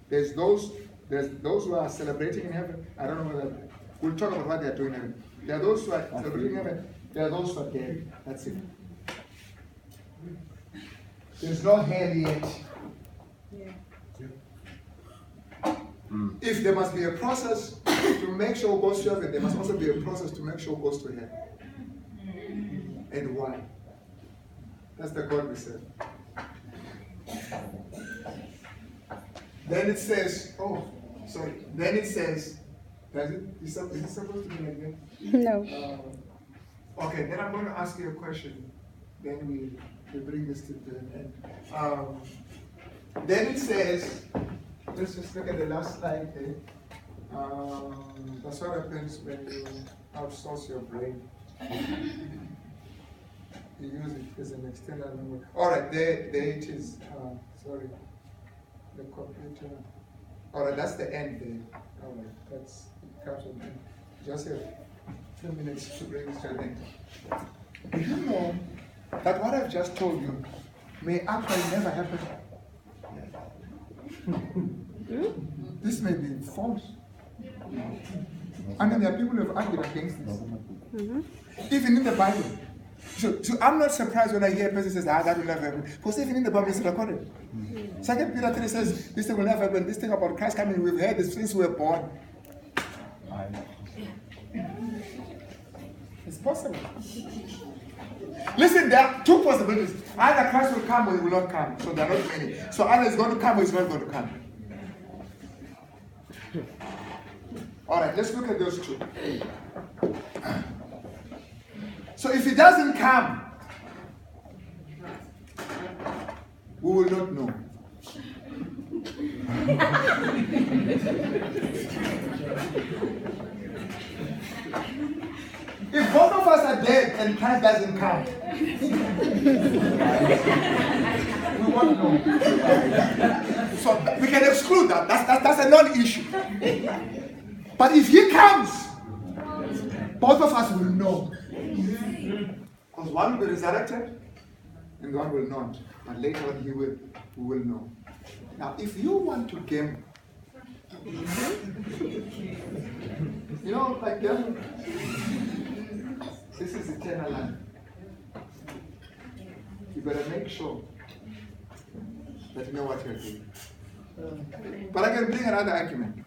There's those who are celebrating in heaven. I don't know whether we'll talk about what they are doing in heaven. There are those who are celebrating in heaven. There are those who are dead. That's it. There's no hell yet. If there must be a process to make sure it goes to heaven, there must also be a process to make sure it goes to hell. And why? That's the God we serve. Then it says, then it says, is it supposed to be like that? No. Okay, then I'm going to ask you a question. Then we bring this to the end. Then it says, let's just look at the last slide there. That's what happens when you outsource your brain. You use it as an external memory. Alright, there it is. Sorry. The computer. Alright, that's the end there. Alright, that's it comes with me. Just a few minutes to bring this to an end. Do you know that what I've just told you may actually never happen? This may be false. I mean, there are people who have argued against this. Even in the Bible. So I'm not surprised when I hear a person says, that will never happen. Because even in the Bible it's recorded. 2 Peter 3 says, this thing will never happen. This thing about Christ coming, we've heard this since we were born. It's possible. Listen, there are two possibilities. Either Christ will come or he will not come. So there are not many. So either he's going to come or he's not going to come. Alright, let's look at those two. So if he doesn't come, we will not know. If both of us are dead and Christ doesn't come, we won't know. So we can exclude that. That's a non-issue. But if he comes, both of us will know. Because one will be resurrected and one will not. But later on we will know. Now if you want to gamble, you know, like gamble, this is eternal life. You better make sure that you know what you're doing. But I can bring another argument.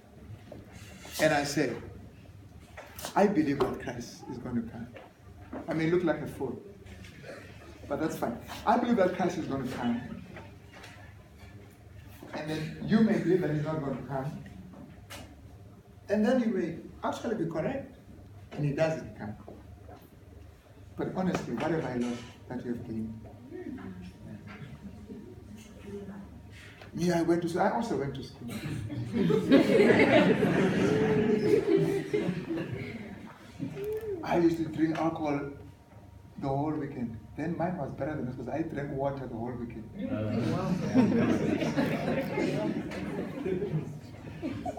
And I say, I believe that Christ is going to come. I may look like a fool, but that's fine. I believe that Christ is going to come. And then you may believe that he's not going to come. And then you may actually be correct, and he doesn't come. But honestly, what have I lost that you have gained? Me, I went to school. I also went to school. I used to drink alcohol the whole weekend. Then mine was better than this because I drank water the whole weekend.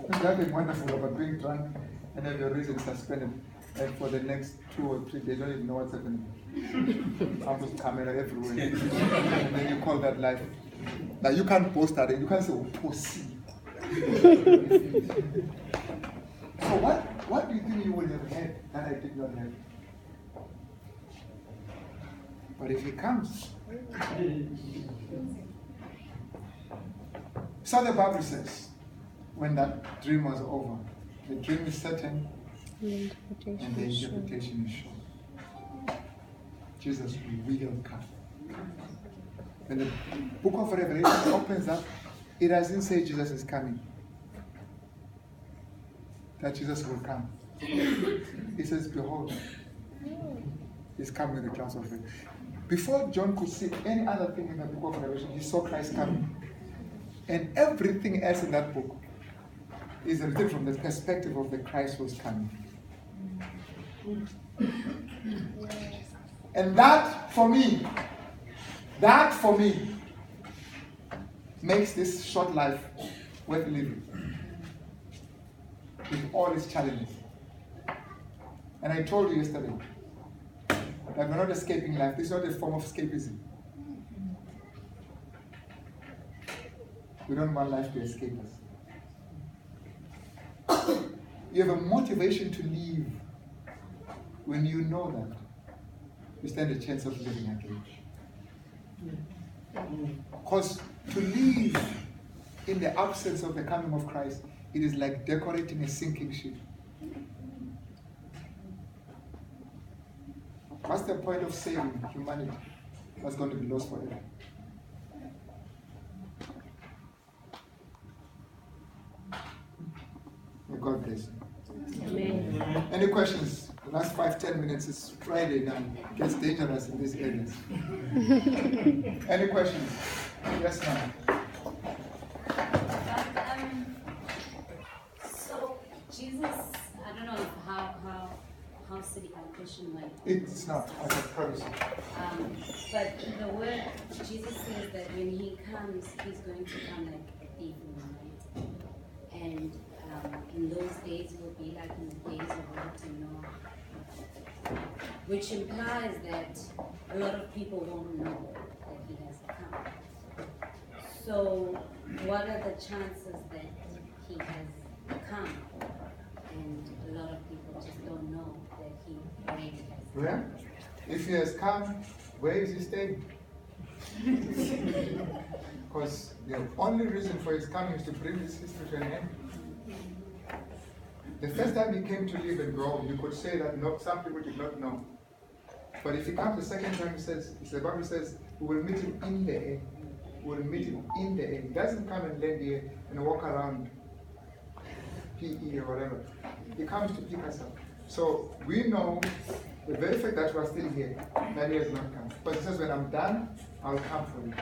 There's nothing wonderful about being drunk and have your reason suspended. And for the next 2 or 3 days, you don't even know what's happening. Almost camera everywhere. And then you call that life. Now you can't post that. You can't say, oh, pussy. So what do you think you would have had that I did not have? But if he comes, so the Bible says, when that dream was over, the dream is certain, The and the interpretation is sure. Jesus will come. When the book of Revelation opens up, it doesn't say Jesus is coming. That Jesus will come. It says, behold, he's coming with the clouds of heaven. Before John could see any other thing in the book of Revelation, he saw Christ coming. And everything else in that book is written from the perspective of the Christ who is coming. And that for me makes this short life worth living with all its challenges. And I told you yesterday that we're not escaping life. This is not a form of escapism. We don't want life to escape us. You have a motivation to live when you know that you stand a chance of living again. Because to live in the absence of the coming of Christ, it is like decorating a sinking ship. What's the point of saving humanity that's going to be lost forever? May God bless you. Amen. Any questions? The last 5-10 minutes is Friday now. It gets dangerous in these areas. Any questions? Yes, ma'am. So Jesus, I don't know how city Christian went. It's not, I can promise you. But the word Jesus says that when he comes, he's going to come like a thief in the night. And in those days will be like in the days of Lot and Noah, which implies that a lot of people won't know that he has come. So what are the chances that he has come and a lot of people just don't know that he already has come? Well, if he has come, where is he staying? Because the only reason for his coming is to bring this history to an end. The first time he came to live and grow, you could say that some people did not know. But if he comes the second time, the Bible says, we will meet him in the air. We will meet him in the air. He doesn't come and land here and walk around PE or whatever. He comes to pick us up. So we know the very fact that we are still here, that he has not come. But he says, when I'm done, I'll come for you.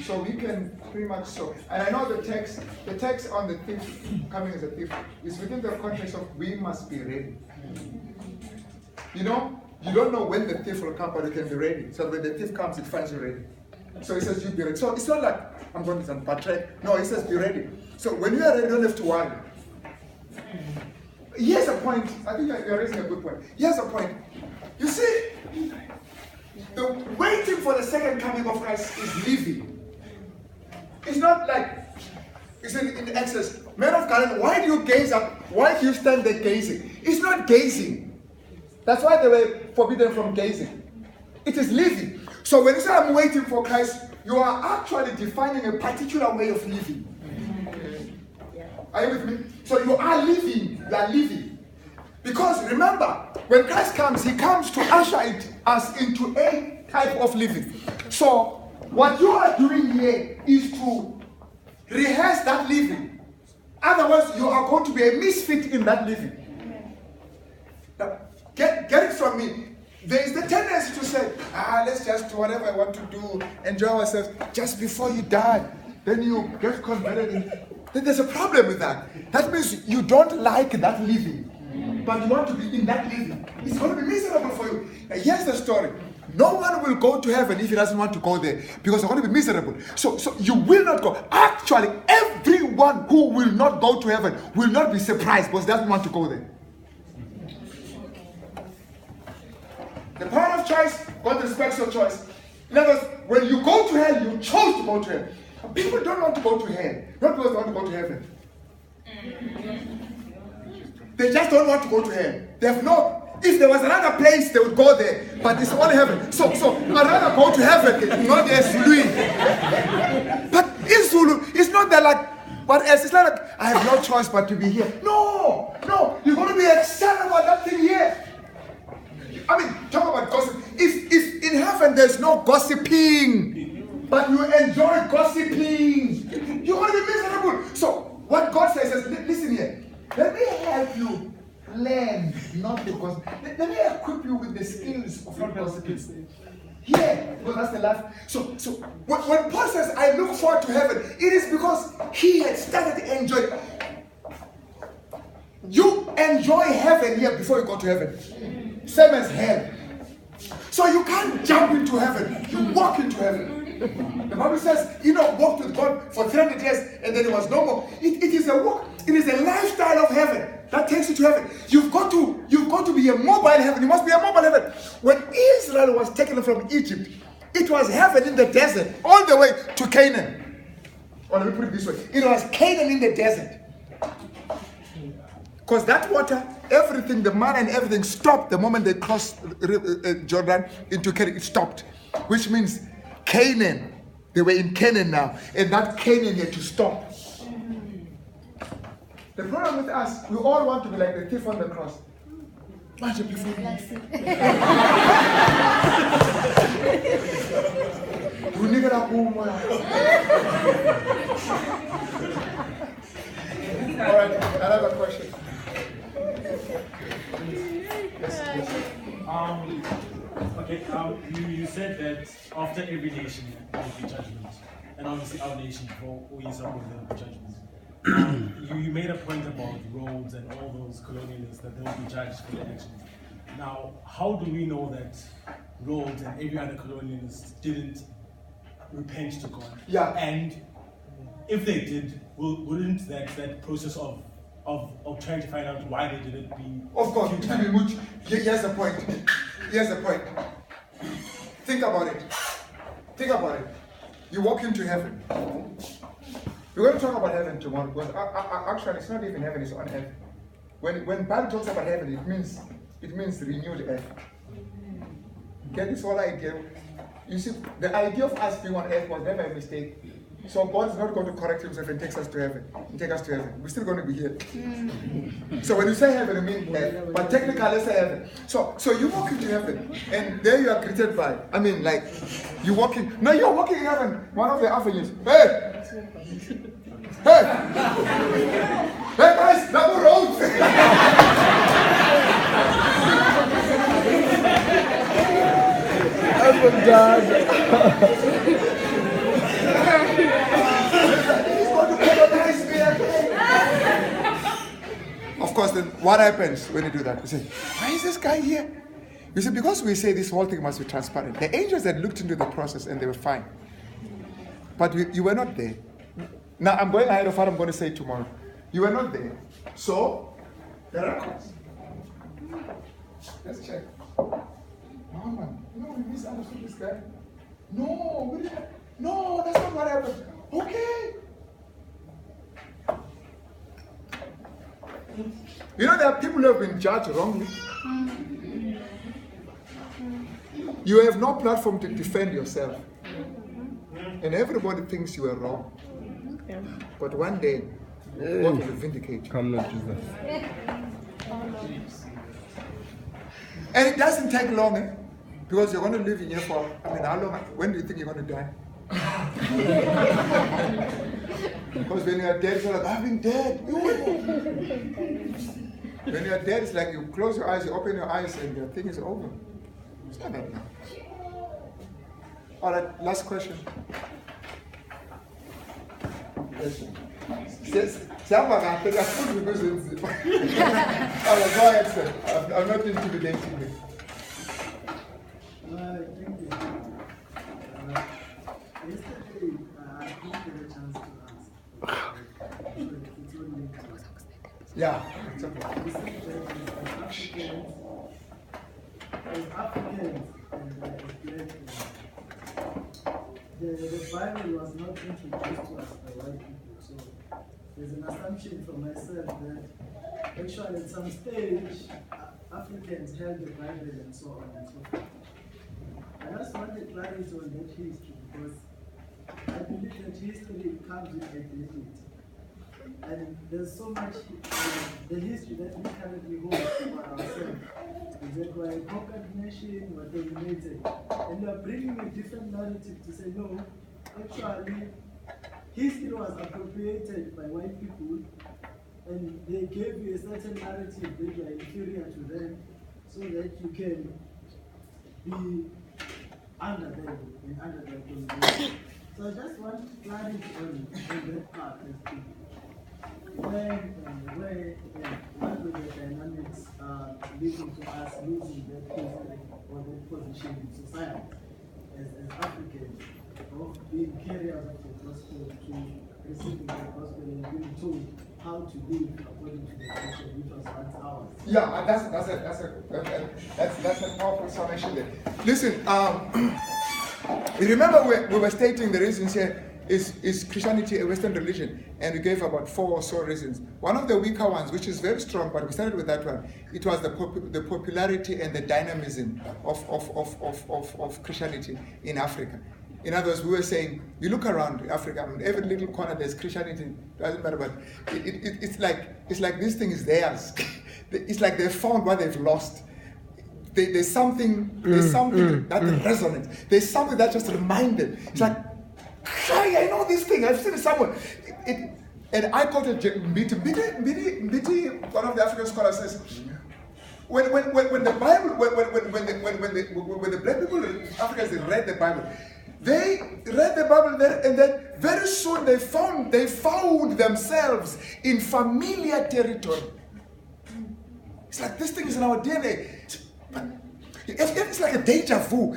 So we can pretty much so. And I know the text on the thief, coming as a thief, is within the context of we must be ready. You know, you don't know when the thief will come, but you can be ready. So when the thief comes, it finds you ready. So he says, you be ready. So it's not like, I'm going to some patrick. No, he says, be ready. So when you are ready, you don't have to worry. Here's a point. I think you're raising a good point. Here's a point. You see, the waiting for the second coming of Christ is living. It's not like, it's in Exodus, men of Galilee, why do you gaze up? Why do you stand there gazing? It's not gazing. That's why they were forbidden from gazing. It is living. So when you say I'm waiting for Christ, you are actually defining a particular way of living. Are you with me? So you are living. You are living. Because remember, when Christ comes, he comes to usher us into a type of living. So what you are doing here is to rehearse that living. Otherwise, you are going to be a misfit in that living. Now, get it from me. There is the tendency to say, let's just do whatever I want to do, enjoy ourselves just before you die. Then you get converted. Then there's a problem with that. That means you don't like that living, but you want to be in that living. It's going to be miserable for you. Now, here's the story. No one will go to heaven if he doesn't want to go there, because they're going to be miserable. So you will not go. Actually, everyone who will not go to heaven will not be surprised because they doesn't want to go there. The power of choice, God respects your choice. In other words, when you go to hell, you chose to go to hell. People don't want to go to hell, not because they want to go to heaven. They just don't want to go to hell. They have no. If there was another place, they would go there, but it's only heaven. So I'd rather go to heaven, not as Zulu. But in Zulu, it's not that like But as it's not like I have no choice but to be here. No, you're going to be excited about that thing here. I mean, talk about gossip. If in heaven there's no gossiping, but you enjoy gossiping, you're going to be miserable. So what God says is, listen here. Let me help you learn not to gossip. Let me equip you with the skills of not gossiping. Yeah, because that's the life. So when Paul says, I look forward to heaven, it is because he had started to enjoy. You enjoy heaven here before you go to heaven. Same as hell. So you can't jump into heaven. You walk into heaven. The Bible says, walked with God for 300 years and then it was no more. It is a walk. It is a lifestyle of heaven that takes you to heaven. You've got to be a mobile heaven. You must be a mobile heaven. When Israel was taken from Egypt, it was heaven in the desert all the way to Canaan. Or let me put it this way. It was Canaan in the desert. Because that water, everything, the manna and everything stopped the moment they crossed Jordan into Canaan. It stopped. Which means Canaan. They were in Canaan now. And that Canaan had to stop. The problem with us, we all want to be like the thief on the cross. Much before we need a boom. All right, another question. Yes. Okay, you said that after every nation there will be judgment, and obviously our nation for all years there will be judgment. You made a point about roads and all those colonialists that they will be judged for their actions. Now, how do we know that roads and every other colonialist didn't repent to God? Yeah. And if they did, wouldn't that process of trying to find out why they did it be? Of course, it will be much. Here's the point. Think about it. You walk into heaven. We're going to talk about heaven tomorrow, because actually it's not even heaven, it's on earth. When Bible talks about heaven, it means renewed earth. Get this whole idea? You see, the idea of us being on earth was never a mistake. So God is not going to correct himself and take us to heaven. We're still going to be here. So when you say heaven, you mean earth. But technically, let's say heaven. So you walk into heaven, and there you are greeted by, you're walking in heaven, one of the avenues. Hey, guys, double roads. Of course, then what happens when you do that? You say, why is this guy here? You see, because we say this whole thing must be transparent. The angels that looked into the process and they were fine. But you were not there. Now, I'm going ahead of what I'm going to say tomorrow. You were not there. So, the records. Let's check. No, man. We misunderstood this guy. No, we didn't. No, that's not what happened. Okay. There are people who have been judged wrongly. You have no platform to defend yourself. And everybody thinks you are wrong. Yeah. But one day, God will vindicate you. Come, Lord Jesus. And it doesn't take long, because you're going to live in here for, how long? When do you think you're going to die? Because when you are dead, you're like, I've been dead. When you are dead, it's like you close your eyes, you open your eyes, and the thing is over. It's not that now. All right, last question. Yes. All right, go ahead, sir. I'm not intimidating you. Thank you. Yesterday, I didn't get a chance to ask. Yeah, it's okay. As Africans and as black the Bible was not introduced to us by white people. So there's an assumption from myself that actually at some stage Africans held the Bible and so on and so forth. I just wanted clarity on that history, because I believe that history comes with identity. And there's so much, the history that we currently hold for ourselves is that we're a conquered nation, we're dominated. And we are bringing a different narrative to say, no, actually, history was appropriated by white people, and they gave you a certain narrative that you are inferior to them, so that you can be under them and under their domination. So I just want clarity on that part. When and where and what were the dynamics leading to us losing that history or that position in society as Africans, of being carriers of the gospel to receiving the gospel and being told how to live according to the gospel which was once ours. Yeah, that's a powerful summation there. Listen, you remember we were stating the reasons here. Is Christianity a Western religion? And we gave about 4 or so reasons. One of the weaker ones, which is very strong, but we started with that one, it was the popularity and the dynamism of Christianity in Africa. In other words, we were saying, you look around Africa, I mean, every little corner there's Christianity, doesn't matter, but it's like this thing is theirs. It's like they found what they've lost. There's something that resonates. There's something that just reminds them. It's like, I know this thing. I've seen it somewhere. And I quoted Mbiti, one of the African scholars says, when the Bible, when the black people in Africa read the Bible, they read the Bible there, and then very soon they found themselves in familiar territory. It's like this thing is in our DNA. But it's like a deja vu.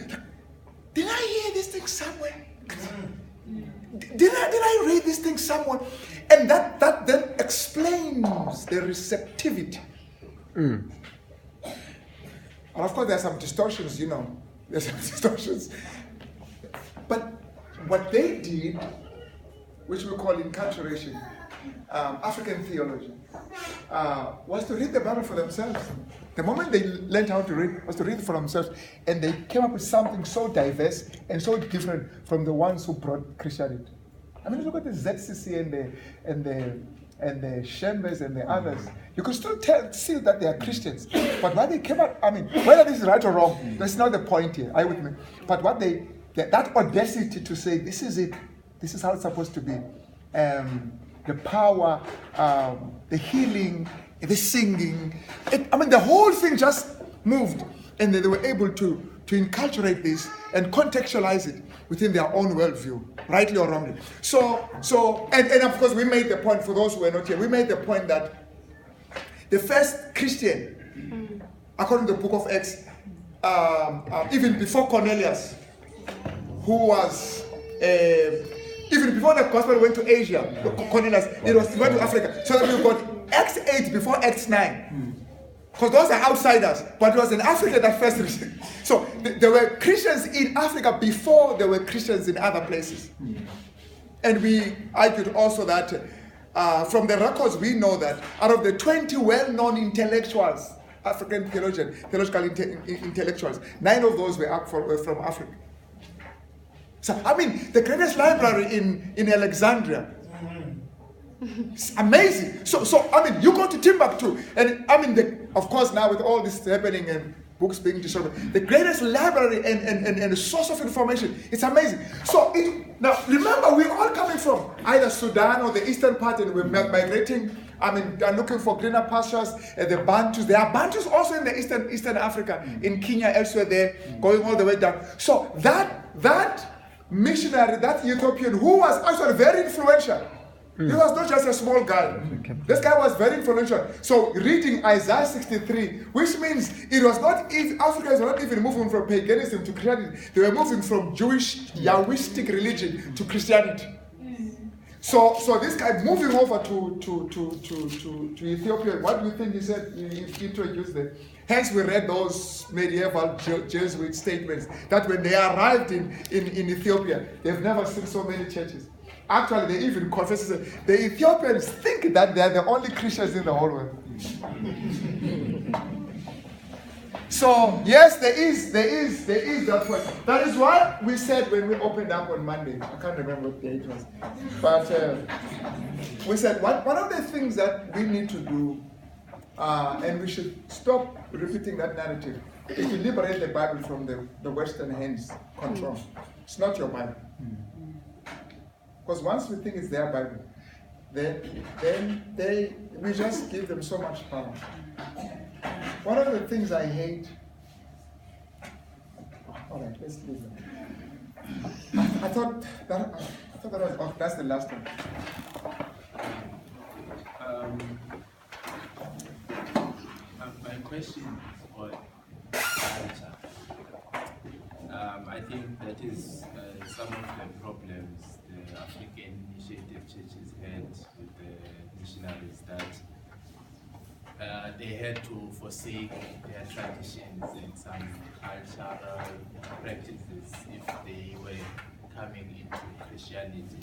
Did I hear this thing somewhere? Did I read this thing somewhere? And that then explains the receptivity. And of course, there are some distortions, There's some distortions. But what they did, which we call enculturation, African theology, was to read the Bible for themselves. The moment they learned how to read, was to read it for themselves, and they came up with something so diverse and so different from the ones who brought Christianity. I mean, look at the ZCC and the Shembes and the others. You could still see that they are Christians, but what they came up, I mean, whether this is right or wrong, that's not the point here. Are you with me? But what that audacity to say, this is it, this is how it's supposed to be. The power, the healing, the singing. The whole thing just moved, and they were able to inculturate this and contextualize it within their own worldview, rightly or wrongly. So, and of course, we made the point, for those who were not here, we made the point that the first Christian, according to the book of Acts, even before Cornelius, who was even before the gospel went to Asia, Cornelius, it went to Africa. So that we've got Acts 8 before Acts 9. Because those are outsiders, but it was in Africa that first received. So there were Christians in Africa before there were Christians in other places. And we argued also that from the records we know that out of the 20 well-known intellectuals, African theological intellectuals, 9 of those were from Africa. So, the greatest library in Alexandria. It's amazing. So you go to Timbuktu, and of course now with all this happening and books being distributed, the greatest library and source of information. It's amazing. So now remember, we're all coming from either Sudan or the eastern part, and we're migrating. They're looking for greener pastures. The Bantus, there are Bantus also in the Eastern Africa, in Kenya, elsewhere there, going all the way down. So that missionary, that Ethiopian, who was actually very influential. He was not just a small guy. This guy was very influential. So reading Isaiah 63, which means it was not if Africans were not even moving from paganism to Christianity. They were moving from Jewish Yahwistic religion to Christianity. So this guy moving over to Ethiopia, what do you think he said? He introduced them. Hence we read those medieval Jesuit statements that when they arrived in Ethiopia, they've never seen so many churches. Actually, they even confess that the Ethiopians think that they are the only Christians in the whole world. So yes, there is that point. That is why we said when we opened up on Monday, I can't remember what day it was, but we said one of the things that we need to do, and we should stop repeating that narrative, is to liberate the Bible from the Western hands control. It's not your Bible. Because once we think it's their Bible, then we just give them so much power. One of the things I hate. All right, let's leave it. I thought that was. Oh, that's the last one. My question is on culture. I think that is some of the problems the African Initiative churches had with the missionaries, that they had to forsake their traditions and some cultural practices if they were coming into Christianity.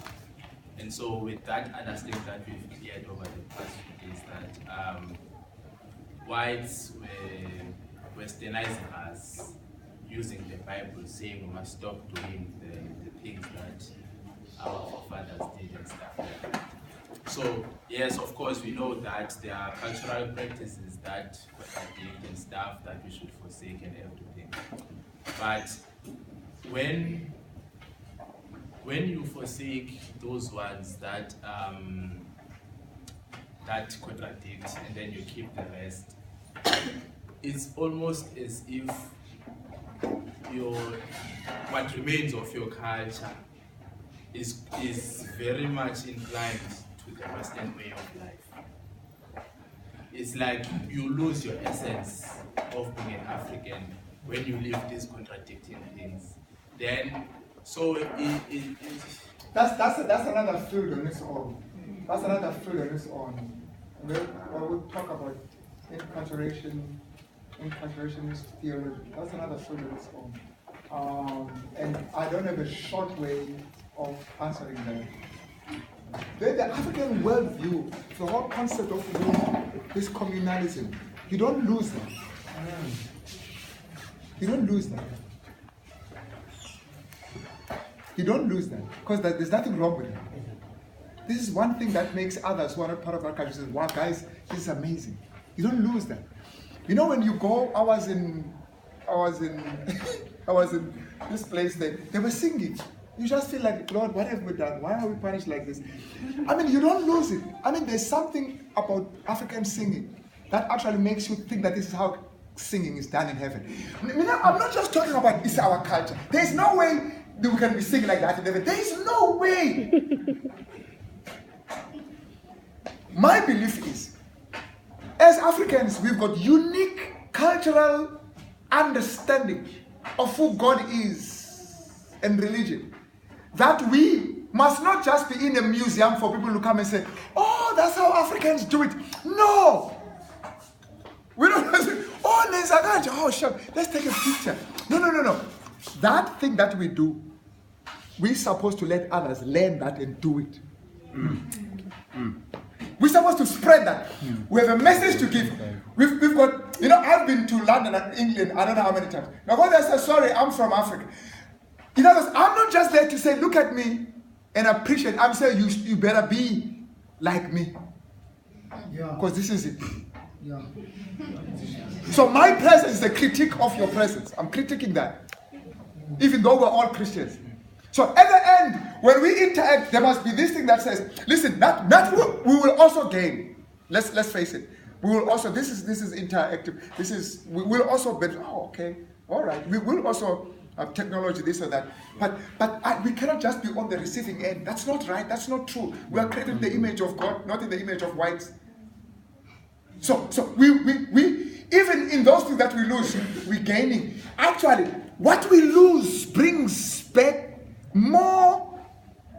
And so with that understanding that we've cleared over the past few days, that whites were westernizing us, using the Bible, saying we must stop doing the things that our forefathers did and stuff like that. So yes, of course, we know that there are cultural practices that contradict and stuff that we should forsake and everything. But when you forsake those ones that that contradict and then you keep the rest, it's almost as if what remains of your culture is very much inclined to the Western way of life. It's like you lose your essence of being an African when you live these contradicting things. Then, so That's another field on its own. That's another field on its own. We'll talk about incarcerationist theology. That's another field on its own. And I don't have a short way of answering that. The African worldview, the whole concept of this communalism, you don't lose that. You don't lose that. You don't lose that, because there's nothing wrong with it. This is one thing that makes others who are not part of our culture say, wow, guys, this is amazing. You don't lose that. You know, when you go, I was in this place, they were singing. You just feel like, Lord, what have we done? Why are we punished like this? I mean, you don't lose it. I mean, there's something about African singing that actually makes you think that this is how singing is done in heaven. I mean, I'm not just talking about it's our culture. There's no way that we can be singing like that in heaven. There's no way. My belief is, as Africans, we've got unique cultural understanding of who God is and religion, that we must not just be in a museum for people to come and say, oh, that's how Africans do it. No. We don't say, oh, sure, let's take a picture. No. That thing that we do, we're supposed to let others learn that and do it. We're supposed to spread that. We have a message to give. We've got, I've been to London and England, I don't know how many times. Now, when they say, sorry, I'm from Africa. In other words, I'm not just there to say, look at me and appreciate. I'm saying you better be like me. Yeah. Because this is it. Yeah. So my presence is a critique of your presence. I'm critiquing that. Even though we're all Christians. So at the end, when we interact, there must be this thing that says, listen, that we will also gain. Let's face it. We will also, this is interactive. We will also be, okay, all right. We will also have technology, this or that. But we cannot just be on the receiving end. That's not right. That's not true. We are created in the image of God, not in the image of whites. So we even in those things that we lose, we're gaining. Actually, what we lose brings back more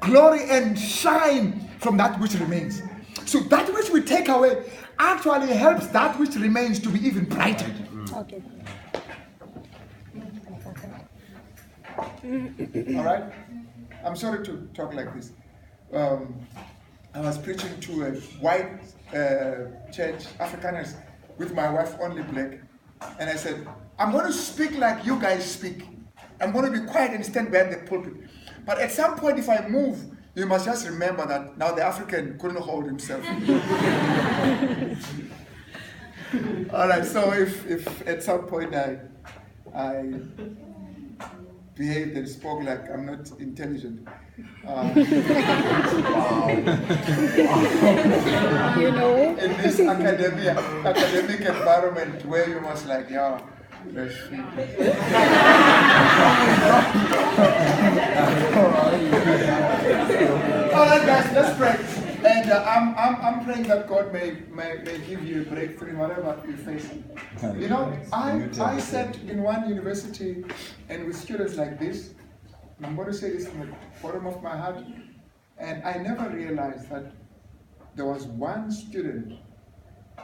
glory and shine from that which remains. So that which we take away actually helps that which remains to be even brighter. Okay. All right? I'm sorry to talk like this. I was preaching to a white church, Afrikaners, with my wife, only black. And I said, I'm going to speak like you guys speak. I'm going to be quiet and stand behind the pulpit. But at some point, if I move, you must just remember that now the African couldn't hold himself. All right, so if at some point I behaved and spoke like I'm not intelligent, You know? in this academic environment where you must like, yeah, let's all right, guys, let's pray. And I'm praying that God may give you a breakthrough in whatever you're facing. You know, I sat in one university and with students like this, and I'm going to say this from the bottom of my heart, and I never realized that there was one student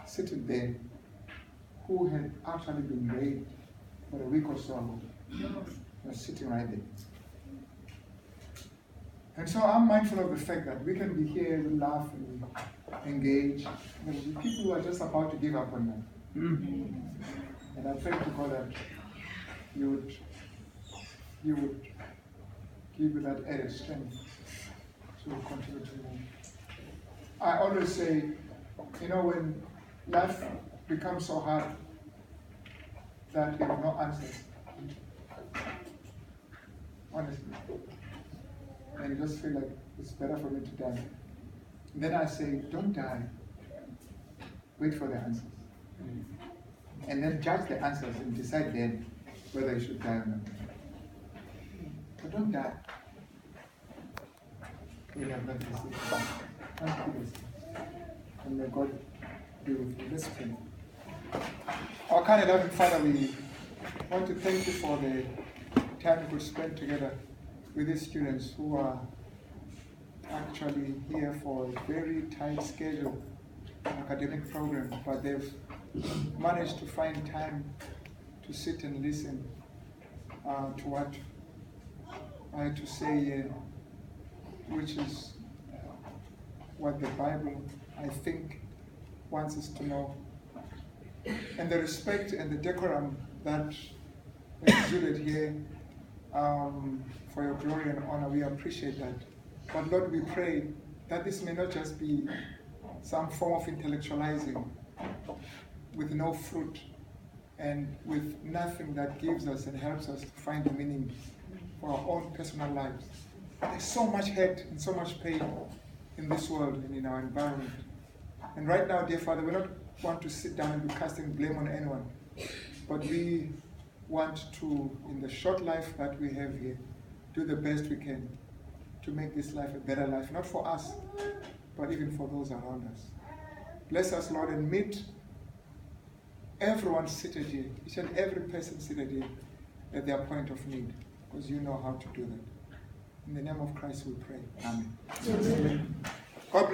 sitting there who had actually been raped for a week or so ago. He was sitting right there. And so I'm mindful of the fact that we can be here, we laugh and engage. There will be people who are just about to give up on that. And I pray to God that you would give you that added strength to continue to move. I always say, you know, when life becomes so hard that you have no answers, honestly, and you just feel like it's better for me to die. And then I say, don't die. Wait for the answers. And then judge the answers and decide then whether you should die or not. But don't die. We have nothing to say. Thank you. And may God be with you. Let's pray. Our kind and loving Father, we want to thank you for the time we could spend together with these students who are actually here for a very tight schedule, academic program, but they've managed to find time to sit and listen to what I had to say here, which is what the Bible, I think, wants us to know. And the respect and the decorum that exuded here for your glory and honor, we appreciate that. But Lord, we pray that this may not just be some form of intellectualizing with no fruit and with nothing that gives us and helps us to find the meaning for our own personal lives. There's so much hate and so much pain in this world and in our environment. And right now, dear Father, we don't want to sit down and be casting blame on anyone, but we want to, in the short life that we have here, do the best we can to make this life a better life, not for us, but even for those around us. Bless us, Lord, and meet everyone seated here, each and every person seated here, at their point of need, because you know how to do that. In the name of Christ we pray. Amen. God bless.